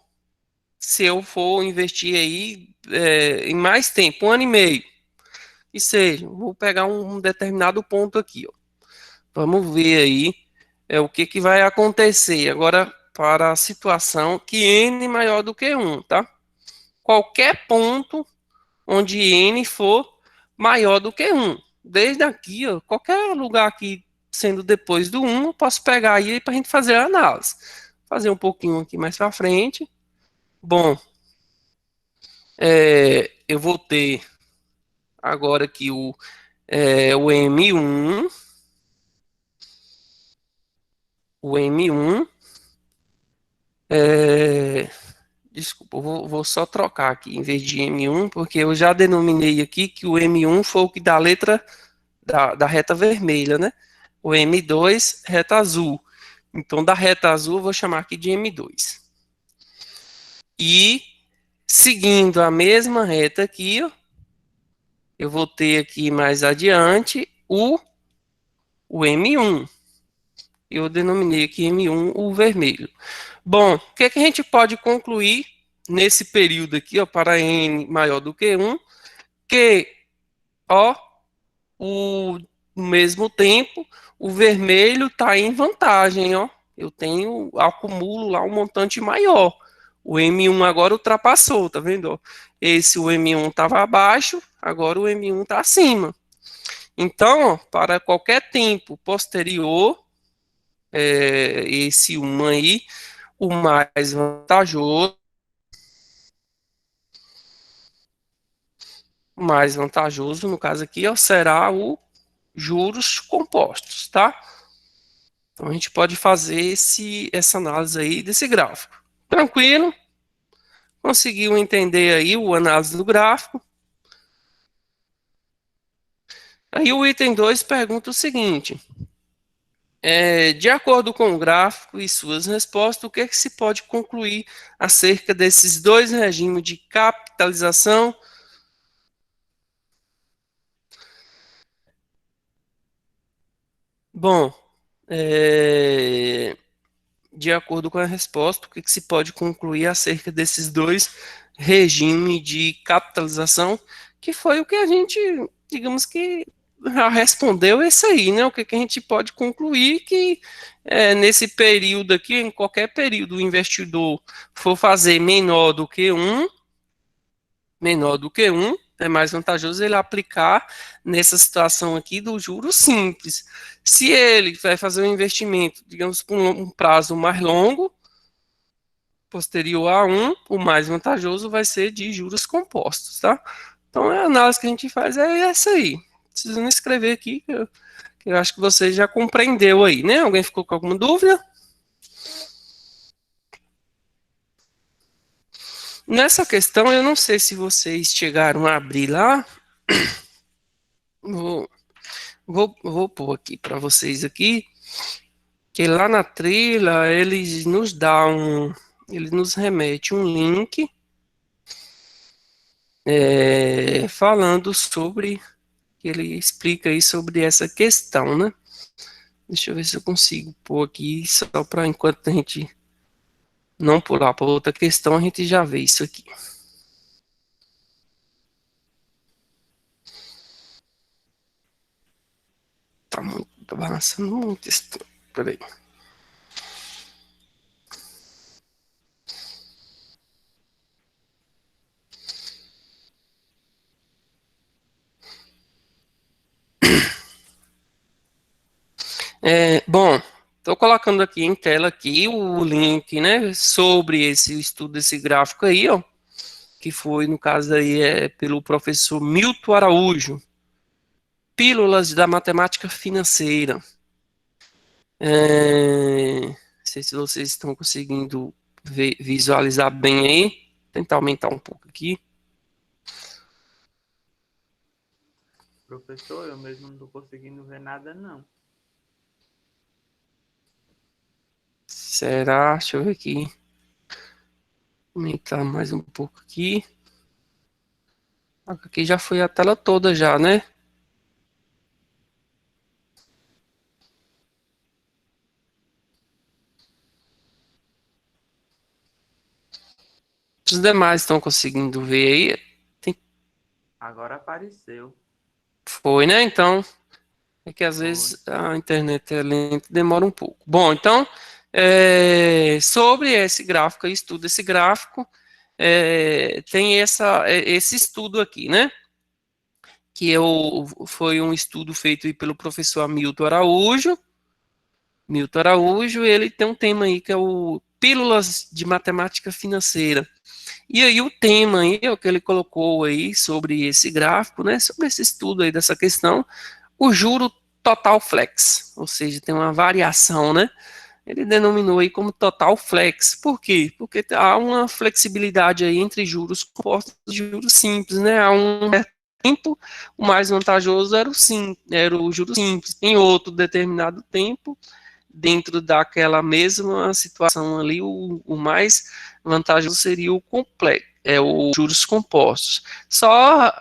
Se eu for investir aí em mais tempo, 1 ano e meio, que seja, vou pegar um determinado ponto aqui, ó. Vamos ver aí o que vai acontecer agora para a situação que N maior do que 1, tá? Qualquer ponto onde N for maior do que 1. Desde aqui, ó, qualquer lugar aqui sendo depois do 1, eu posso pegar aí para a gente fazer a análise. Fazer um pouquinho aqui mais para frente. Bom, eu vou ter agora aqui o M1, o M1 Desculpa, eu vou só trocar aqui, em vez de M1, porque eu já denominei aqui que o M1 foi o que dá a letra da reta vermelha, né? O M2, reta azul. Então, da reta azul, eu vou chamar aqui de M2. E, seguindo a mesma reta aqui, ó, eu vou ter aqui mais adiante o M1. Eu denominei aqui M1 o vermelho. Bom, o que é que a gente pode concluir nesse período aqui, ó, para N maior do que 1, que, ó, no mesmo tempo, o vermelho está em vantagem, ó. Eu acumulo lá um montante maior. O M1 agora ultrapassou, tá vendo? Ó? O M1 estava abaixo, agora o M1 está acima. Então, ó, para qualquer tempo posterior, esse 1 aí, o mais vantajoso, no caso aqui, ó, será o juros compostos, tá? Então a gente pode fazer essa análise aí desse gráfico. Tranquilo? Conseguiu entender aí o análise do gráfico? Aí o item 2 pergunta o seguinte: de acordo com o gráfico e suas respostas, o que é que se pode concluir acerca desses dois regimes de capitalização? Bom, de acordo com a resposta, o que se pode concluir acerca desses dois regimes de capitalização, que foi o que a gente, digamos que, já respondeu isso aí, né? O que a gente pode concluir que nesse período aqui, em qualquer período, o investidor for fazer menor do que um, é mais vantajoso ele aplicar nessa situação aqui do juro simples. Se ele vai fazer um investimento, digamos, por um prazo mais longo, posterior a um, o mais vantajoso vai ser de juros compostos, tá? Então, a análise que a gente faz é essa aí. Preciso não escrever aqui, que eu acho que você já compreendeu aí, né? Alguém ficou com alguma dúvida? Nessa questão, eu não sei se vocês chegaram a abrir lá. Vou pôr aqui para vocês aqui, que lá na trilha ele nos remete um link falando sobre, que ele explica aí sobre essa questão, né? Deixa eu ver se eu consigo pôr aqui, só para enquanto a gente não pular para outra questão, a gente já vê isso aqui. Tá balançando muito esse. Peraí. Bom, estou colocando aqui em tela aqui o link, né, sobre esse estudo desse gráfico aí, ó, que foi, no caso aí, pelo professor Milton Araújo, Pílulas da Matemática Financeira. Não sei se vocês estão conseguindo visualizar bem aí, tentar aumentar um pouco aqui. Professor, eu mesmo não estou conseguindo ver nada, não. Será? Deixa eu ver aqui. Aumentar mais um pouco aqui. Aqui já foi a tela toda já, né? Os demais estão conseguindo ver aí? Agora apareceu. Foi, né? Então, é que às vezes a internet é lenta, demora um pouco. Bom, então, sobre esse gráfico, estudo esse gráfico, tem esse estudo aqui, né? Foi um estudo feito pelo professor Hamilton Araújo. Milton Araújo, ele tem um tema aí que é o Pílulas de Matemática Financeira. E aí o tema aí, o que ele colocou aí sobre esse gráfico, né, sobre esse estudo aí dessa questão, o juro total flex, ou seja, tem uma variação, né, ele denominou aí como total flex. Por quê? Porque há uma flexibilidade aí entre juros compostos e juros simples, né? Há um tempo, o mais vantajoso era o juro simples. Em outro determinado tempo, dentro daquela mesma situação ali, o mais vantajoso seria o complexo, os juros compostos. Só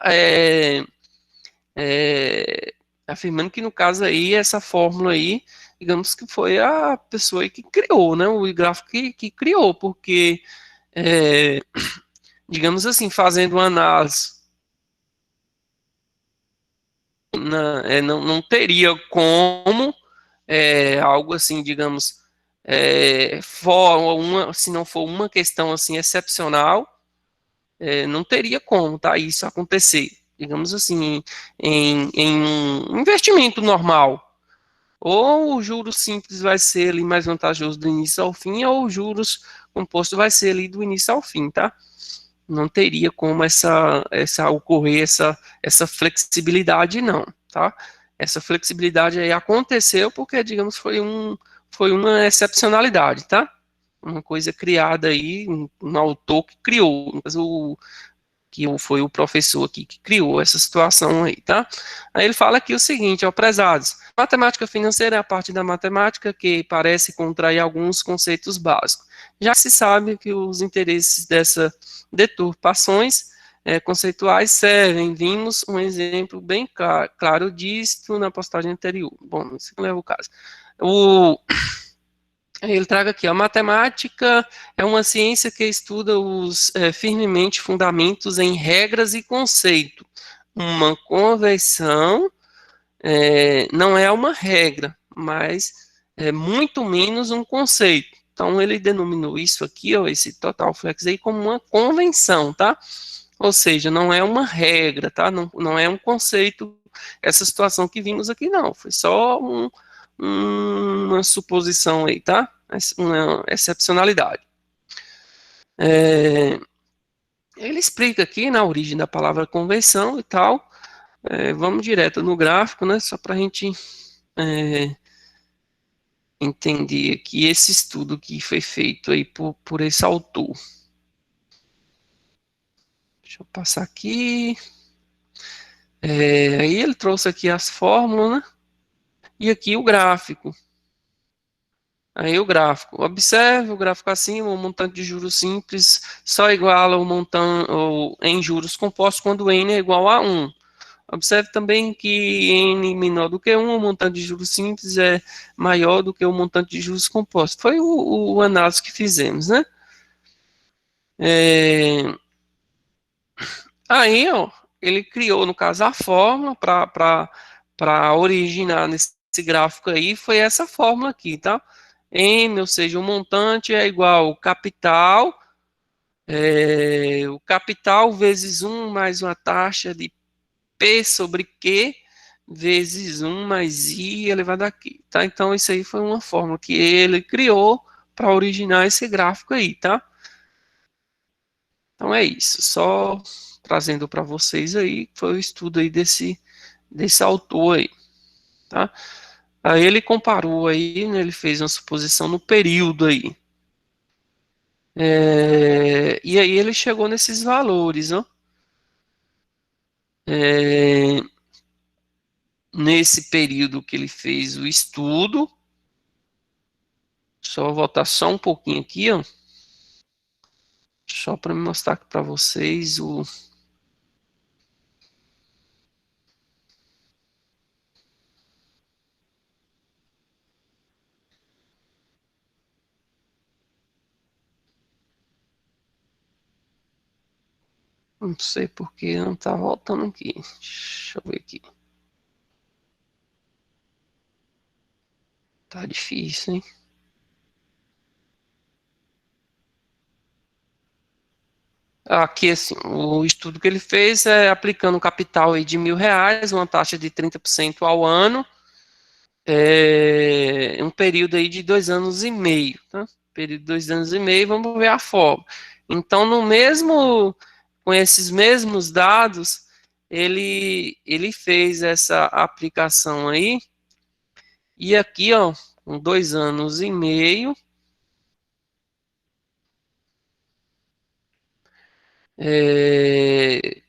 afirmando que no caso aí, essa fórmula aí, digamos que foi a pessoa aí que criou, né, o gráfico que criou, porque, digamos assim, fazendo uma análise, não teria como algo assim, digamos, se não for uma questão assim excepcional, não teria como, tá, isso acontecer, digamos assim, em um investimento normal. Ou o juros simples vai ser ali mais vantajoso do início ao fim, ou o juros composto vai ser ali do início ao fim, tá? Não teria como ocorrer essa flexibilidade, não, tá? Essa flexibilidade aí aconteceu porque, digamos, foi uma excepcionalidade, tá? Uma coisa criada aí, um autor que criou, mas foi o professor aqui que criou essa situação aí, tá? Aí ele fala aqui o seguinte, ó, prezados, matemática financeira é a parte da matemática que parece contrair alguns conceitos básicos. Já se sabe que os interesses dessas deturpações conceituais servem, vimos um exemplo bem claro disto na postagem anterior. Bom, isso não é o caso. Ele traga aqui, a matemática é uma ciência que estuda os firmemente fundamentos em regras e conceito. Uma convenção não é uma regra, mas é muito menos um conceito. Então, ele denominou isso aqui, ó, esse total flex aí, como uma convenção, tá? Ou seja, não é uma regra, tá? Não é um conceito, essa situação que vimos aqui, não. Foi só uma suposição aí, tá? Uma excepcionalidade. Ele explica aqui na origem da palavra convenção e tal. Vamos direto no gráfico, né? Só para a gente entender que esse estudo que foi feito aí por esse autor. Deixa eu passar aqui. Aí ele trouxe aqui as fórmulas, né? E aqui o gráfico. Aí o gráfico. Observe o gráfico acima, o montante de juros simples só iguala o montante em juros compostos quando n é igual a 1. Observe também que n menor do que 1, o montante de juros simples é maior do que o montante de juros compostos. Foi o análise que fizemos, né? Aí, ó, ele criou, no caso, a fórmula para originar nesse gráfico aí, foi essa fórmula aqui, tá? M, ou seja, o montante é igual ao capital, o capital vezes 1 mais uma taxa de P sobre Q, vezes 1 mais I elevado a Q, tá? Então, isso aí foi uma fórmula que ele criou para originar esse gráfico aí, tá? Então, é isso, só trazendo para vocês aí, foi o estudo aí desse autor aí, tá? Aí ele comparou aí, né, ele fez uma suposição no período aí. E aí ele chegou nesses valores, ó. Nesse período que ele fez o estudo, só voltar só um pouquinho aqui, ó. Só para me mostrar para vocês o... Não sei porque não tá voltando aqui. Deixa eu ver aqui. Tá difícil, hein? Aqui, assim, o estudo que ele fez é aplicando um capital aí de R$ 1.000, uma taxa de 30% ao ano, um período aí de 2 anos e meio, tá? Período de 2 anos e meio, vamos ver a forma. Então, com esses mesmos dados, ele fez essa aplicação aí, e aqui, ó, com 2 anos e meio. É,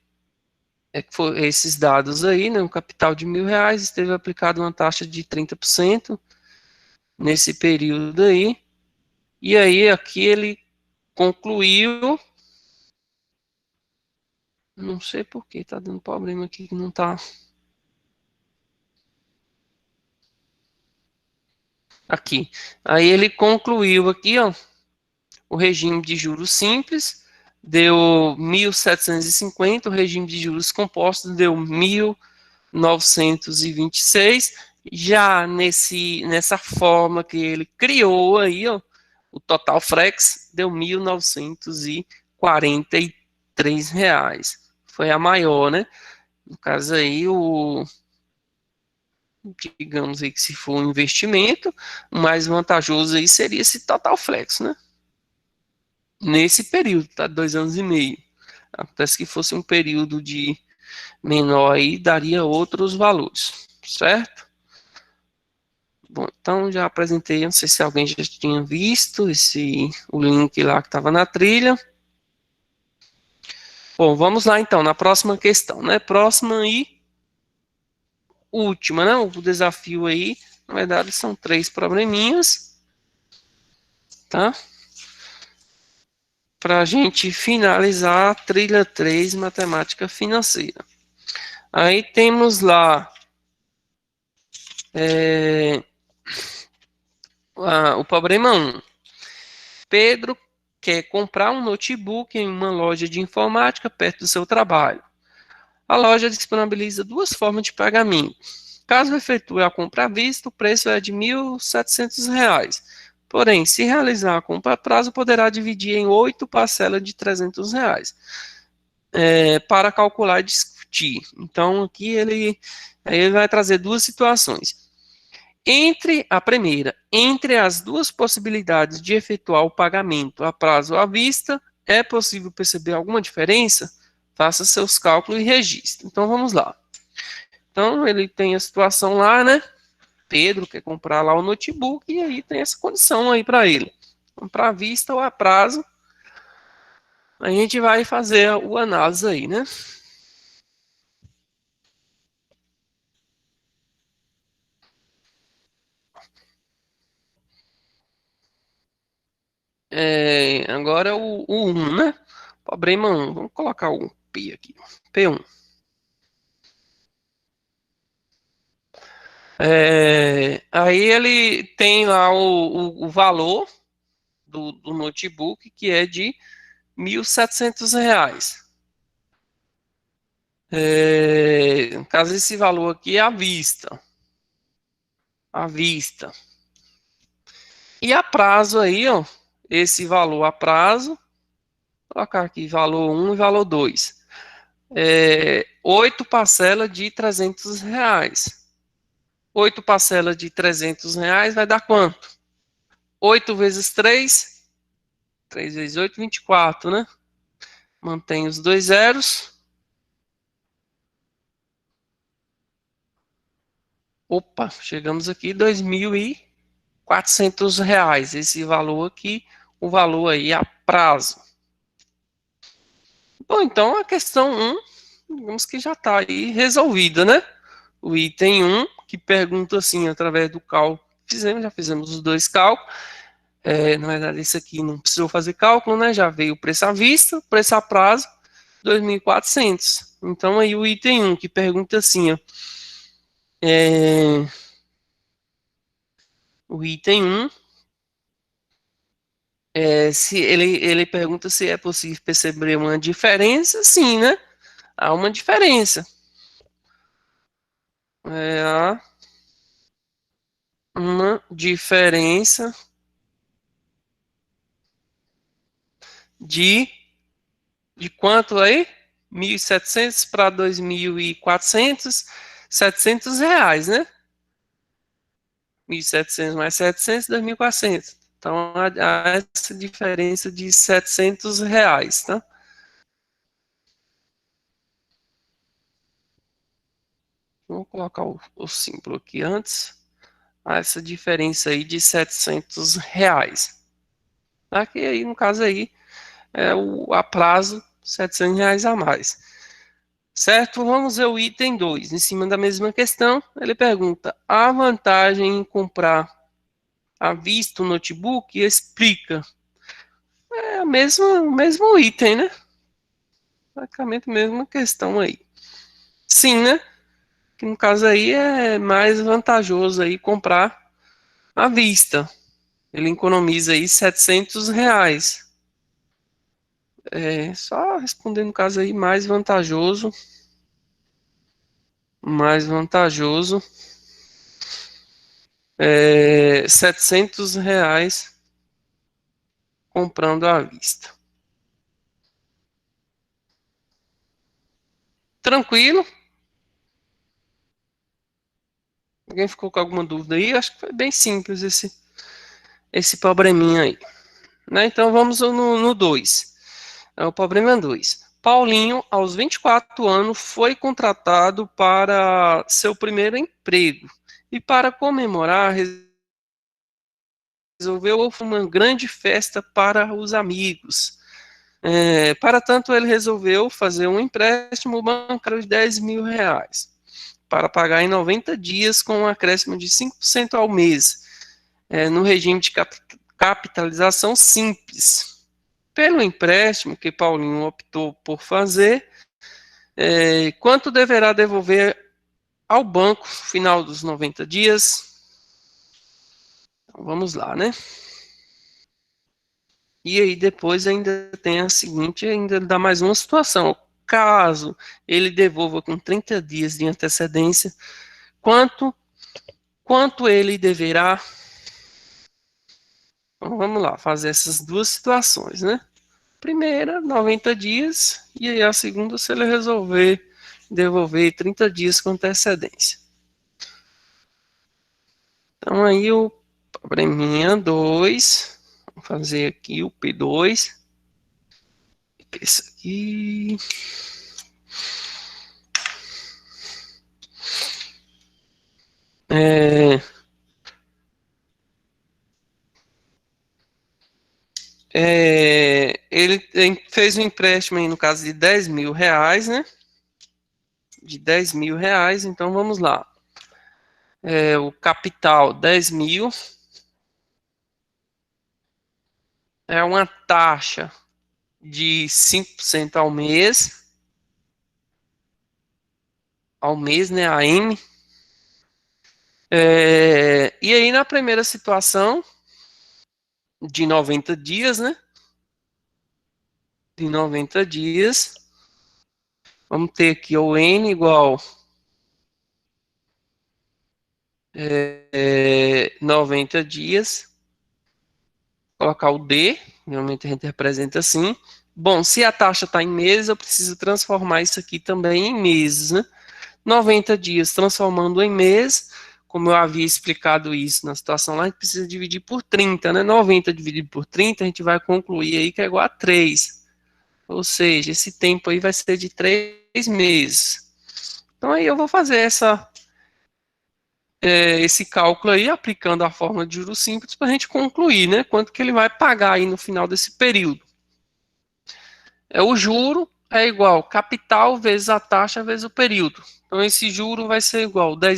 que foi esses dados aí, né? Um capital de R$ 1.000, esteve aplicado uma taxa de 30% nesse período aí. E aí aqui ele concluiu. Não sei por que tá dando problema aqui que não tá. Aqui. Aí ele concluiu aqui, ó, o regime de juros simples deu 1.750, o regime de juros compostos deu 1.926. Já nessa forma que ele criou aí, ó, o total flex deu 1.943 reais. Foi a maior, né? No caso aí, digamos aí que se for um investimento, o mais vantajoso aí seria esse total flex, né? Nesse período, tá? 2 anos e meio. Acontece que fosse um período de menor aí, daria outros valores, certo? Bom, então já apresentei, não sei se alguém já tinha visto o link lá que estava na trilha. Bom, vamos lá então, na próxima questão, né? Próxima e última, né? O desafio aí, na verdade, são 3 probleminhas, tá? Para a gente finalizar a trilha 3, matemática financeira. Aí temos lá o problema 1. Pedro quer comprar um notebook em uma loja de informática perto do seu trabalho. A loja disponibiliza 2 formas de pagamento. Caso efetue a compra à vista, o preço é de R$ 1.700. Porém, se realizar a compra a prazo, poderá dividir em 8 parcelas de R$ 300, para calcular e discutir. Então, aqui ele vai trazer 2 situações. Entre as 2 possibilidades de efetuar o pagamento a prazo ou à vista, é possível perceber alguma diferença? Faça seus cálculos e registre. Então, vamos lá. Então, ele tem a situação lá, né? Pedro quer comprar lá o notebook e aí tem essa condição aí para ele. Comprar à vista ou a prazo. A gente vai fazer o análise aí, né? Agora o 1, né? Problema 1. Vamos colocar o P aqui. P1. Aí ele tem lá o valor do notebook, que é de R$ 1.700. No caso, esse valor aqui é à vista. À vista. E a prazo aí, ó, esse valor a prazo, vou colocar aqui valor 1 e valor 2. 8 parcelas de R$ 300. 8 parcelas de R$ 300 vai dar quanto? 8 vezes 3, 3 vezes 8, 24, né? Mantém os 2 zeros. Opa, chegamos aqui, R$ 2.400. Esse valor aqui, o valor aí a prazo. Bom, então a questão 1, digamos que já está aí resolvida, né? O item 1, que pergunta assim, através do cálculo que fizemos, já fizemos os 2 cálculos. Na verdade, esse aqui não precisou fazer cálculo, né? Já veio o preço à vista, preço a prazo, 2.400. Então, aí o item 1, que pergunta assim, ó, o item 1, se ele pergunta se é possível perceber uma diferença, sim, né? Há uma diferença. Há uma diferença de, de quanto aí? 1.700 para 2.400, R$ 700, né? 1.700 mais 700, 2.400. Então, há essa diferença de R$ 700, tá? Vou colocar o símbolo aqui antes. essa diferença aí de R$ 700. Tá? Que aí, no caso aí, é a prazo R$ 700 a mais. Certo? Vamos ver o item 2. Em cima da mesma questão, ele pergunta: a vantagem em comprar à vista o notebook? E explica. É o mesmo item, né? Praticamente a mesma questão aí. Sim, né? Que no caso aí é mais vantajoso aí comprar à vista. Ele economiza aí R$ 700. Só respondendo no caso aí, mais vantajoso, R$ 700 comprando à vista. Tranquilo? Alguém ficou com alguma dúvida aí? Acho que foi bem simples esse probleminha aí. Né? Então vamos no 2. É o problema 2. Paulinho, aos 24 anos, foi contratado para seu primeiro emprego. E para comemorar, resolveu uma grande festa para os amigos. Para tanto, ele resolveu fazer um empréstimo bancário de R$ 10.000 para pagar em 90 dias com um acréscimo de 5% ao mês, no regime de capitalização simples. Pelo empréstimo que Paulinho optou por fazer, quanto deverá devolver ao banco no final dos 90 dias? Então, vamos lá, né? E aí depois ainda tem a seguinte, ainda dá mais uma situação. Caso ele devolva com 30 dias de antecedência, quanto ele deverá? Então, vamos lá, fazer essas duas situações, né? Primeira, 90 dias, e aí a segunda, se ele resolver devolver 30 dias com antecedência. Então aí o probleminha 2, vamos fazer aqui o P2. Esse aqui. Ele fez um empréstimo aí, no caso de R$ 10.000, né? De R$ 10.000, então vamos lá. O capital 10.000 é uma taxa de 5% ao mês, né? AM. E aí na primeira situação de 90 dias, né? De 90 dias, vamos ter aqui o N igual 90 dias, colocar o D, normalmente a gente representa assim. Bom, se a taxa está em meses, eu preciso transformar isso aqui também em meses, né? 90 dias transformando em mês, como eu havia explicado isso na situação lá, a gente precisa dividir por 30, né? 90 dividido por 30, a gente vai concluir aí que é igual a 3. Ou seja, esse tempo aí vai ser de 3 meses. Então aí eu vou fazer esse cálculo aí, aplicando a fórmula de juros simples, para a gente concluir, né? Quanto que ele vai pagar aí no final desse período. O juro é igual capital vezes a taxa vezes o período. Então, esse juro vai ser igual a R$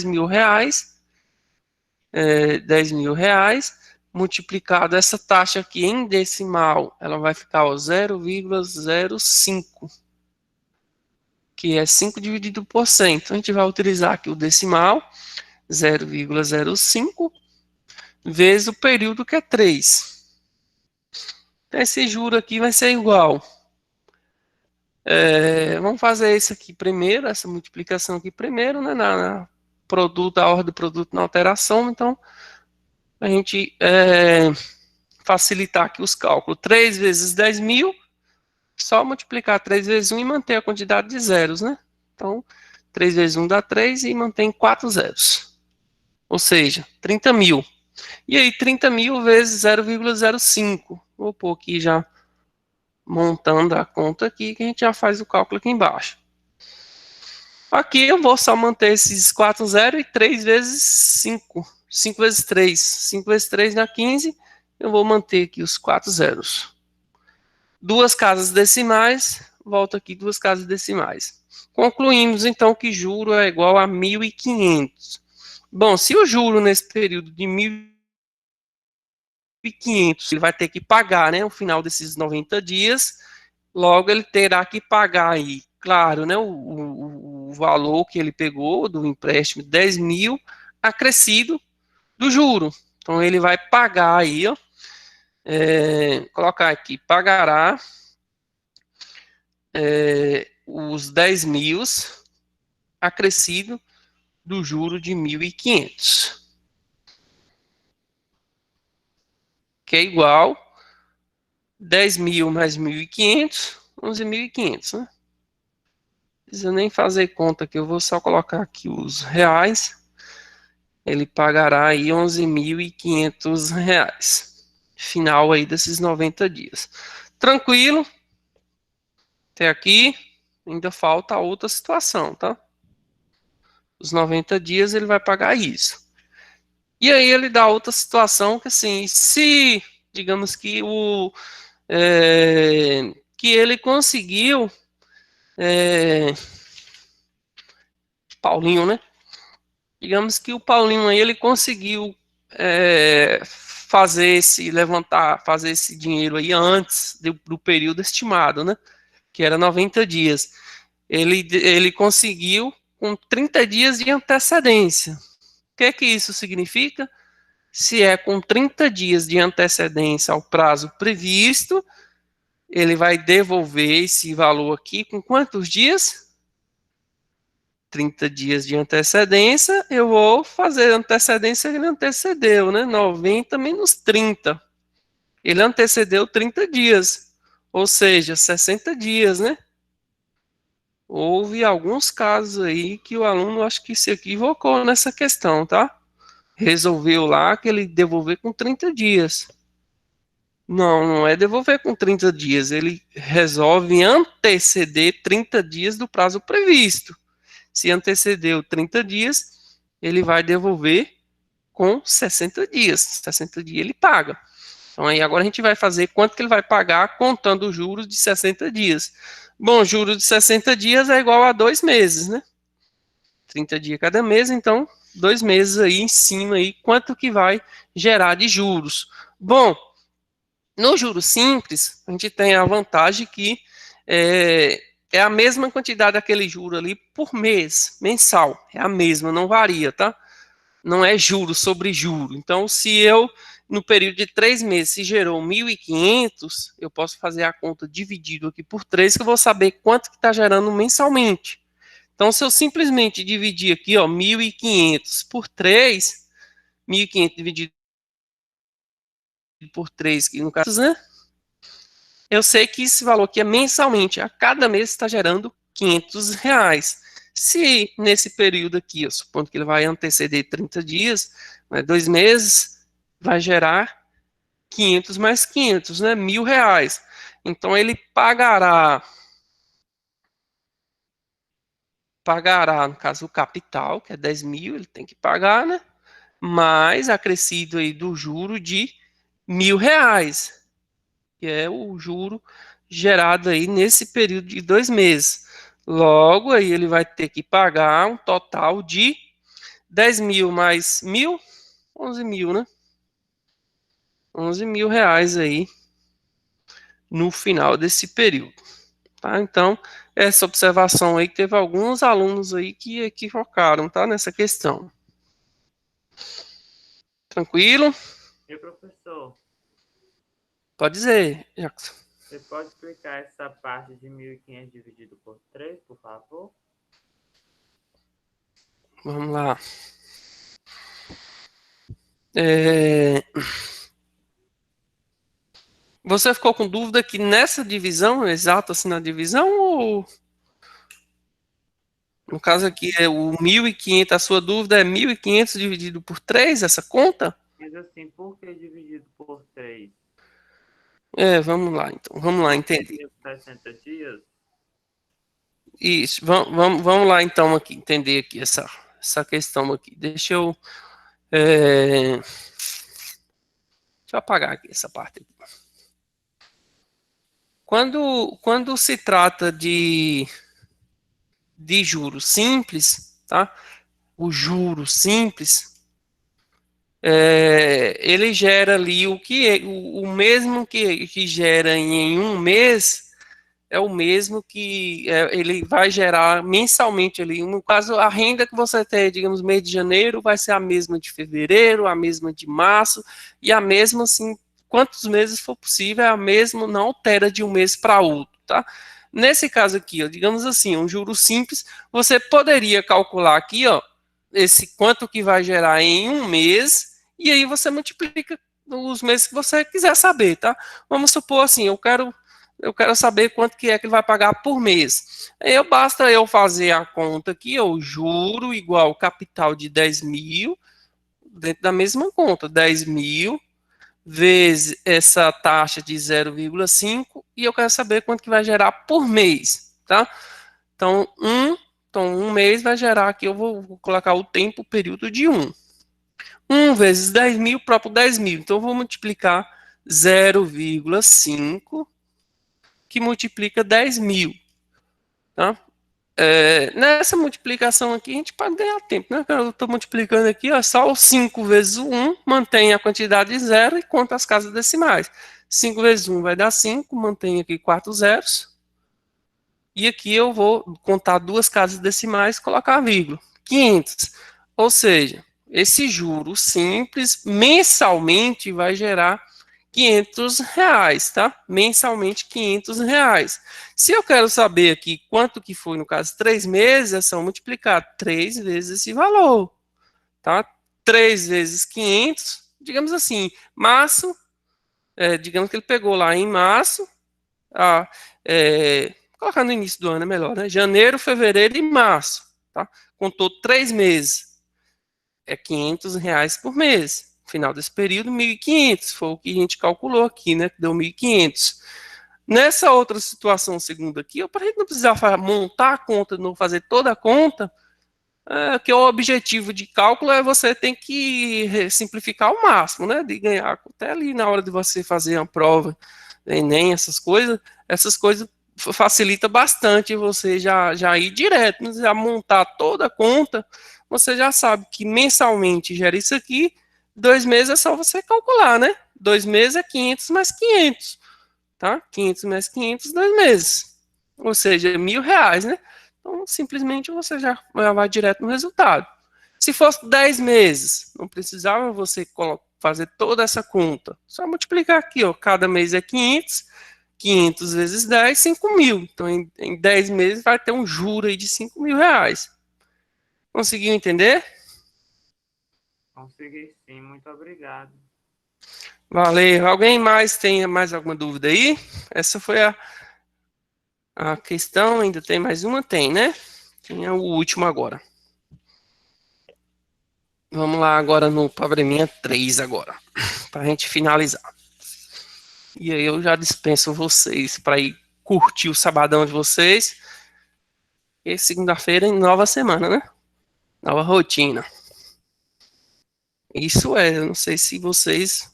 10.000, multiplicado essa taxa aqui em decimal, ela vai ficar 0,05, que é 5 dividido por 100. Então, a gente vai utilizar aqui o decimal, 0,05, vezes o período, que é 3. Então, esse juro aqui vai ser igual. Vamos fazer isso aqui primeiro, essa multiplicação aqui primeiro, né, na produto, a ordem do produto na alteração. Então, a gente facilitar aqui os cálculos. 3 vezes 10.000, só multiplicar 3 vezes 1 e manter a quantidade de zeros, né? Então, 3 vezes 1 dá 3 e mantém 4 zeros. Ou seja, 30.000. E aí, 30.000 vezes 0,05. Vou pôr aqui já, montando a conta aqui, que a gente já faz o cálculo aqui embaixo. Aqui eu vou só manter esses 4 zeros e 3 vezes 5. 5 vezes 3. 5 vezes 3 dá 15. Eu vou manter aqui os 4 zeros. Duas casas decimais, volta aqui duas casas decimais. Concluímos, então, que juro é igual a 1.500. Bom, se o juro nesse período de 1.500, ele vai ter que pagar, né, no final desses 90 dias, logo ele terá que pagar aí, claro, né, o valor que ele pegou do empréstimo, 10 mil, acrescido do juro. Então, ele vai pagar aí, ó, colocar aqui, pagará os 10 mil acrescido do juro de 1.500, que é igual 10 mil mais 1.500, 11.500, né? Não precisa nem fazer conta aqui, eu vou só colocar aqui os reais. Ele pagará aí 11.500 reais. Final aí desses 90 dias. Tranquilo? Até aqui, ainda falta outra situação, tá? Os 90 dias ele vai pagar isso. E aí ele dá outra situação que assim, se, digamos que que ele conseguiu, Paulinho, né? Digamos que o Paulinho aí ele conseguiu fazer esse dinheiro aí antes do período estimado, né? Que era 90 dias. Ele conseguiu com 30 dias de antecedência. O que é que isso significa? Se é com 30 dias de antecedência ao prazo previsto, ele vai devolver esse valor aqui com quantos dias? 30 dias de antecedência, eu vou fazer a antecedência que ele antecedeu, né? 90 menos 30. Ele antecedeu 30 dias, ou seja, 60 dias, né? Houve alguns casos aí que o aluno acho que se equivocou nessa questão, tá? Resolveu lá que ele devolver com 30 dias. Não, não é devolver com 30 dias. Ele resolve anteceder 30 dias do prazo previsto. Se antecedeu 30 dias, ele vai devolver com 60 dias. 60 dias ele paga. Então aí agora a gente vai fazer quanto que ele vai pagar contando os juros de 60 dias. Bom, juros de 60 dias é igual a 2 meses, né? 30 dias cada mês, então 2 meses aí em cima aí, quanto que vai gerar de juros. Bom, no juros simples, a gente tem a vantagem que é a mesma quantidade daquele juro ali por mês, mensal. É a mesma, não varia, tá? Não é juro sobre juro. Então, se eu, no período de 3 meses, se gerou 1.500, eu posso fazer a conta dividido aqui por 3, que eu vou saber quanto que está gerando mensalmente. Então, se eu simplesmente dividir aqui, ó, 1.500 por 3, 1.500 dividido por 3, que no caso, né? Eu sei que esse valor aqui é mensalmente, a cada mês está gerando 500 reais. Se nesse período aqui, eu supondo que ele vai anteceder 30 dias, né, 2 meses, vai gerar 500 mais 500, né, R$ 1.000. Então ele pagará, no caso, o capital, que é 10 mil, ele tem que pagar, né, mais acrescido aí do juro de R$ 1.000, que é o juro gerado aí nesse período de 2 meses. Logo, aí ele vai ter que pagar um total de 10 mil mais 1.000, 11 mil, né? 11 mil reais aí no final desse período. Tá? Então, essa observação aí, teve alguns alunos aí que equivocaram, tá? Nessa questão. Tranquilo? E professor, Pode dizer, Jackson. você pode explicar essa parte de 1.500 dividido por 3, por favor? Vamos lá. É... Você ficou com dúvida que nessa divisão, exato assim na divisão, ou no caso aqui é o 1.500, a sua dúvida é 1.500 dividido por 3, essa conta? Mas assim, por que dividido por 3? Vamos lá então, vamos lá entender. 60 dias? Isso, vamos lá então aqui, entender aqui essa questão aqui. Deixa eu Deixa eu apagar aqui essa parte. Quando se trata de juros simples, tá? O juro simples, ele gera ali o mesmo que gera em um mês, é o mesmo que ele vai gerar mensalmente ali. No caso, a renda que você tem, digamos, mês de janeiro, vai ser a mesma de fevereiro, a mesma de março, e a mesma, assim, quantos meses for possível, é a mesma, não altera de um mês para outro, tá? Nesse caso aqui, ó, digamos assim, um juro simples, você poderia calcular aqui, ó, esse quanto que vai gerar em um mês, e aí você multiplica os meses que você quiser saber, tá? Vamos supor assim, eu quero saber quanto que é que ele vai pagar por mês. Basta eu fazer a conta aqui, o juro igual capital de 10 mil, dentro da mesma conta, 10 mil vezes essa taxa de 0,5, e eu quero saber quanto que vai gerar por mês, tá? Então, um mês vai gerar aqui, eu vou colocar o tempo, o período de 1. 1 vezes 10 mil, próprio 10 mil. Então, eu vou multiplicar 0,5 que multiplica 10 mil, tá? Nessa multiplicação aqui, a gente pode ganhar tempo, né? Eu estou multiplicando aqui, ó, só o 5 vezes o 1, mantém a quantidade de zero e conta as casas decimais. 5 vezes 1 vai dar 5, mantém aqui 4 zeros. E aqui eu vou contar duas casas decimais e colocar a vírgula. 500. Ou seja, esse juro simples mensalmente vai gerar R$ 500, tá? Mensalmente R$ 500. Se eu quero saber aqui quanto que foi, no caso, 3 meses, é só multiplicar 3 vezes esse valor, tá? 3 vezes 500, digamos assim, março, digamos que ele pegou lá em março, colocar no início do ano é melhor, né? Janeiro, fevereiro e março, tá? Contou 3 meses, é R$ 500 por mês. Final desse período, 1.500, foi o que a gente calculou aqui, né? Que deu 1.500. Nessa outra situação segunda aqui, para a gente não precisar montar a conta, não fazer toda a conta, que o objetivo de cálculo é você tem que simplificar ao máximo, né? De ganhar até ali na hora de você fazer uma prova, Enem, essas coisas facilita bastante você já ir direto, não precisar montar toda a conta, você já sabe que mensalmente gera isso aqui, 2 meses é só você calcular, né? 2 meses é 500 mais 500, tá? 500 mais 500, 2 meses. Ou seja, R$ 1.000, né? Então, simplesmente você já vai direto no resultado. Se fosse 10 meses, não precisava você fazer toda essa conta. Só multiplicar aqui, ó. Cada mês é 500, 500 vezes 10, 5 mil. Então, em 10 meses vai ter um juro aí de R$ 5.000. Conseguiu entender? Consegui sim, muito obrigado. Valeu. Alguém mais tem mais alguma dúvida aí? Essa foi a questão. Ainda tem mais uma? Tem, né? Tem o último agora. Vamos lá agora no probleminha 3 agora, para a gente finalizar. E aí eu já dispenso vocês para ir curtir o sabadão de vocês. E segunda-feira, nova semana, né? Nova rotina. Isso eu não sei se vocês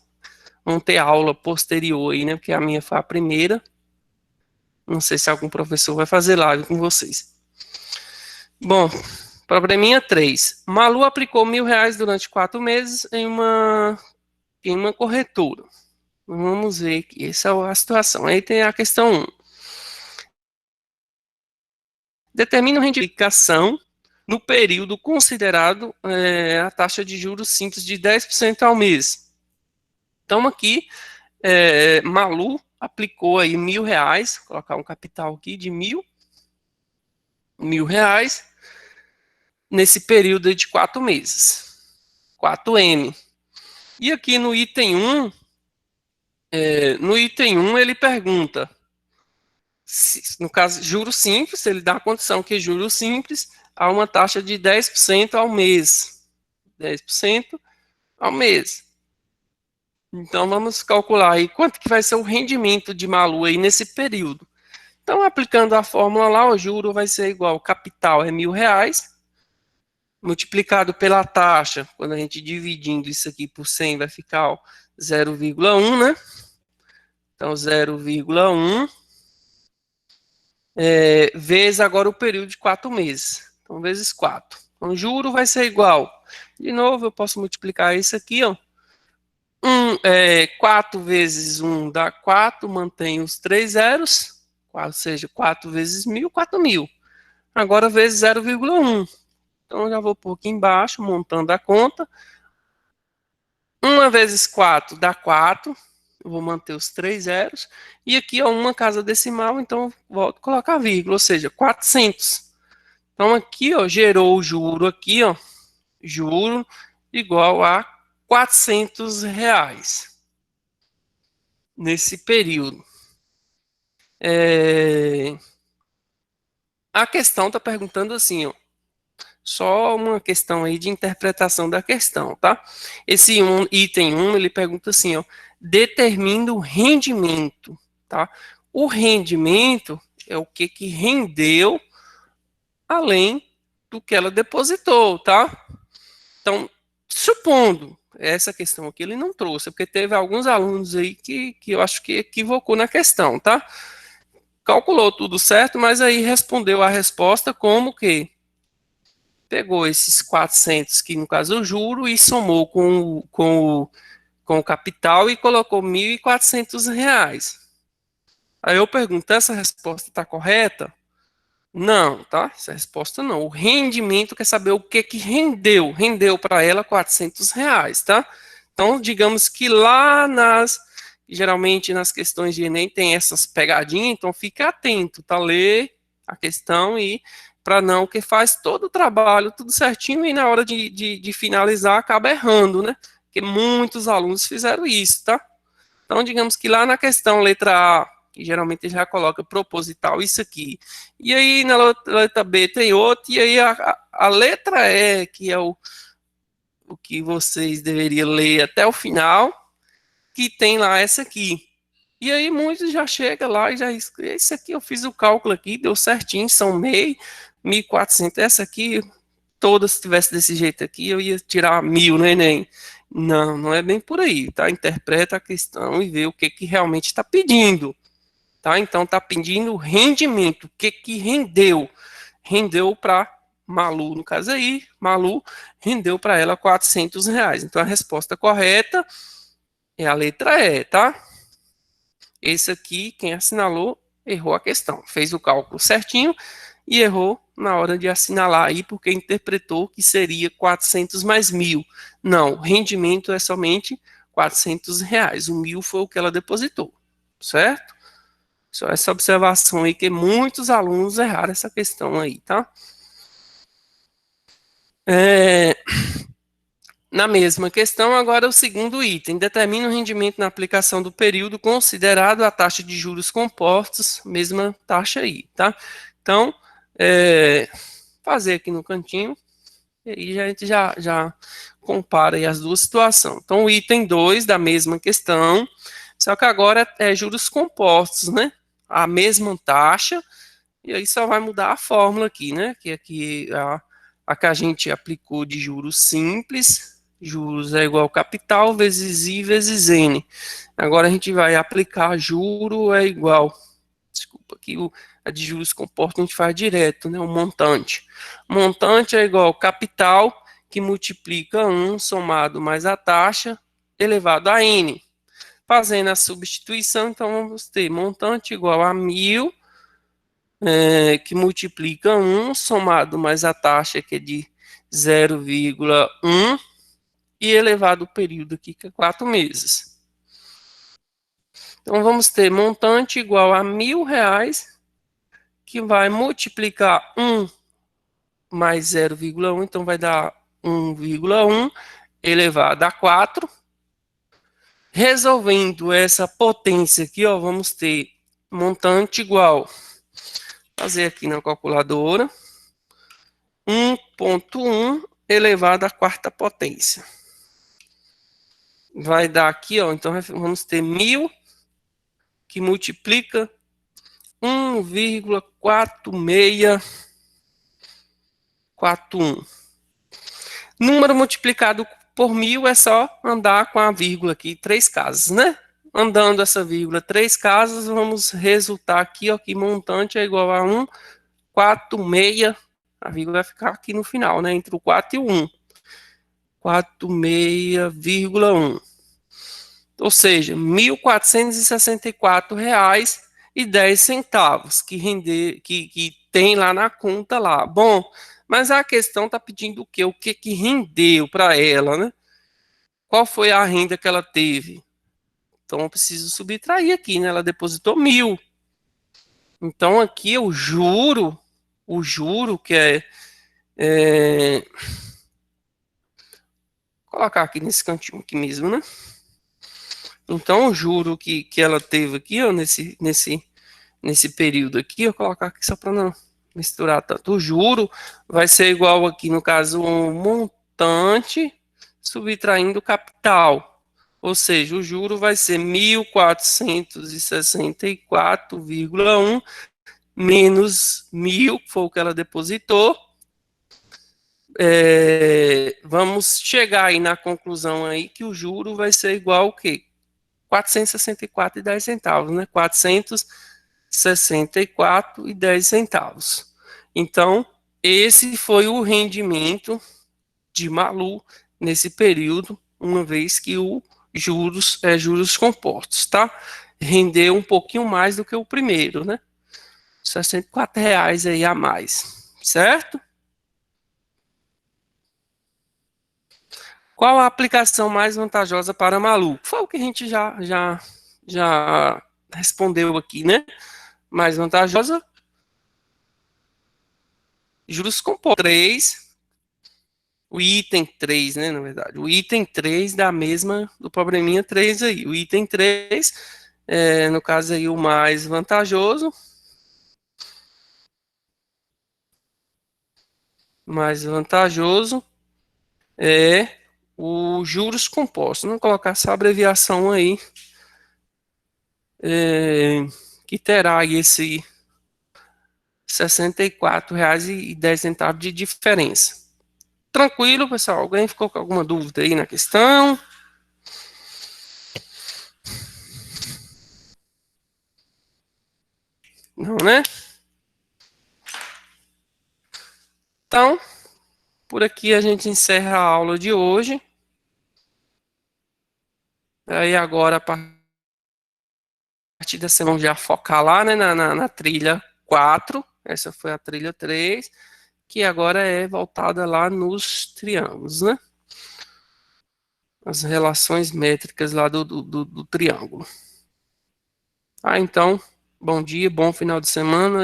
vão ter aula posterior aí, né? Porque a minha foi a primeira. Não sei se algum professor vai fazer live com vocês. Bom, probleminha 3. Malu aplicou R$ 1.000 durante 4 meses em uma corretora. Vamos ver aqui, essa é a situação. Aí tem a questão 1. Determina a rendificação no período considerado a taxa de juros simples de 10% ao mês. Então aqui, Malu aplicou aí R$ 1.000, vou colocar um capital aqui de R$ 1.000, nesse período de 4 meses. 4M. E aqui no item 1, ele pergunta, no caso, juros simples, ele dá a condição que juros simples há uma taxa de 10% ao mês. 10% ao mês. Então, vamos calcular aí quanto que vai ser o rendimento de Malu aí nesse período. Então, aplicando a fórmula lá, o juro vai ser igual, capital é R$ 1.000, multiplicado pela taxa, quando a gente dividindo isso aqui por 100, vai ficar ó, 0,1, né? Então, 0,1 vezes agora o período de 4 meses. Então, vezes 4. Então, o juro vai ser igual. De novo, eu posso multiplicar isso aqui, ó. 4 vezes 1 dá 4, mantém os 3 zeros, ou seja, 4 vezes 1.000, 4.000. Agora, vezes 0,1. Então, eu já vou pôr aqui embaixo, montando a conta. 1 vezes 4 dá 4. Eu vou manter os 3 zeros. E aqui, ó, uma casa decimal, então volto a colocar vírgula, ou seja, 400. Então, aqui, ó, gerou o juro aqui, ó, juro igual a R$ 400 nesse período. A questão está perguntando assim, ó, só uma questão aí de interpretação da questão, tá? Esse item 1, ele pergunta assim, ó, determina o rendimento, tá? O rendimento é o que rendeu além do que ela depositou, tá? Então, supondo, essa questão aqui ele não trouxe, porque teve alguns alunos aí que eu acho que equivocou na questão, tá? Calculou tudo certo, mas aí respondeu a resposta como que pegou esses 400, que no caso é o juro, e somou com o capital e colocou R$ 1.400. Aí eu pergunto, essa resposta está correta? Não, tá? Essa resposta não. O rendimento quer saber o que rendeu. Rendeu para ela R$ 400, tá? Então, digamos que geralmente nas questões de Enem tem essas pegadinhas, então fique atento, tá? Lê a questão e para não, que faz todo o trabalho, tudo certinho, e na hora de finalizar acaba errando, né? Porque muitos alunos fizeram isso, tá? Então, digamos que lá na questão letra A, que geralmente já coloca proposital, isso aqui. E aí na letra B tem outro, e aí a letra E, que é o que vocês deveriam ler até o final, que tem lá essa aqui. E aí muitos já chegam lá e já esse aqui eu fiz o cálculo aqui, deu certinho, são 1.400. Essa aqui, toda se tivesse desse jeito aqui, eu ia tirar 1.000 no Enem. Não, não é bem por aí, tá? Interpreta a questão e vê o que realmente está pedindo, tá? Então está pedindo rendimento, o que rendeu? Rendeu para Malu, no caso aí, Malu rendeu para ela R$ 400. Então a resposta correta é a letra E, tá? Esse aqui, quem assinalou, errou a questão. Fez o cálculo certinho e errou na hora de assinalar aí, porque interpretou que seria 400 mais 1.000. Não, o rendimento é somente R$ 400. O 1.000 foi o que ela depositou, certo? Só essa observação aí, que muitos alunos erraram essa questão aí, tá? Na mesma questão, agora o segundo item. Determina o rendimento na aplicação do período considerado a taxa de juros compostos, mesma taxa aí, tá? Então, fazer aqui no cantinho, e aí a gente já compara aí as duas situações. Então, o item 2 da mesma questão, só que agora é juros compostos, né? A mesma taxa, e aí só vai mudar a fórmula aqui, né? Que aqui a que a gente aplicou de juros simples, juros é igual capital vezes I vezes N. Agora a gente vai aplicar juro é igual, desculpa, aqui a de juros compostos a gente faz direto, né? O montante. Montante é igual capital, que multiplica 1 somado mais a taxa elevado a N. Fazendo a substituição, então vamos ter montante igual a 1.000, que multiplica 1 somado mais a taxa, que é de 0,1, e elevado o período aqui, que é 4 meses. Então, vamos ter montante igual a R$ 1.000, que vai multiplicar 1 mais 0,1, então vai dar 1,1 elevado a 4. Resolvendo essa potência aqui, ó, vamos ter montante igual, fazer aqui na calculadora, 1,1 elevado à quarta potência. Vai dar aqui, ó, então vamos ter 1.000 que multiplica 1,4641. Número multiplicado por 1000 é só andar com a vírgula aqui, 3 casas, né? Andando essa vírgula 3 casas, vamos resultar aqui, ó, que montante é igual a 1,46. A vírgula vai ficar aqui no final, né? Entre o 4 e o 1. 46,1. Ou seja, R$ 1.464,10 que tem lá na conta lá. Bom, mas a questão está pedindo o quê? O que que rendeu para ela, né? Qual foi a renda que ela teve? Então eu preciso subtrair aqui, né? Ela depositou 1.000. Então aqui o juro que colocar aqui nesse cantinho aqui mesmo, né? Então o juro que ela teve aqui, ó, nesse período aqui, eu colocar aqui só para não misturar tanto. O juro vai ser igual aqui, no caso, um montante subtraindo o capital. Ou seja, o juro vai ser 1.464,1 menos 1.000, que foi o que ela depositou. Vamos chegar aí na conclusão aí que o juro vai ser igual ao quê? 464,10, né? 464,10. Então, esse foi o rendimento de Malu nesse período, uma vez que o juros é juros compostos, tá? Rendeu um pouquinho mais do que o primeiro, né? R$ 64 aí a mais, certo? Qual a aplicação mais vantajosa para Malu? Foi o que a gente já respondeu aqui, né? Mais vantajosa, juros compostos. 3, o item 3, né, na verdade. O item 3 do probleminha 3 aí. O item 3, no caso aí, o mais vantajoso. Mais vantajoso é o juros compostos. Vamos colocar essa abreviação aí, que terá aí esse R$ 64,10 de diferença. Tranquilo, pessoal? Alguém ficou com alguma dúvida aí na questão? Não, né? Então, por aqui a gente encerra a aula de hoje. Aí agora, a partir da semana, já focar lá, né, na trilha 4. Essa foi a trilha 3, que agora é voltada lá nos triângulos, né? As relações métricas lá do triângulo. Então, bom dia, bom final de semana.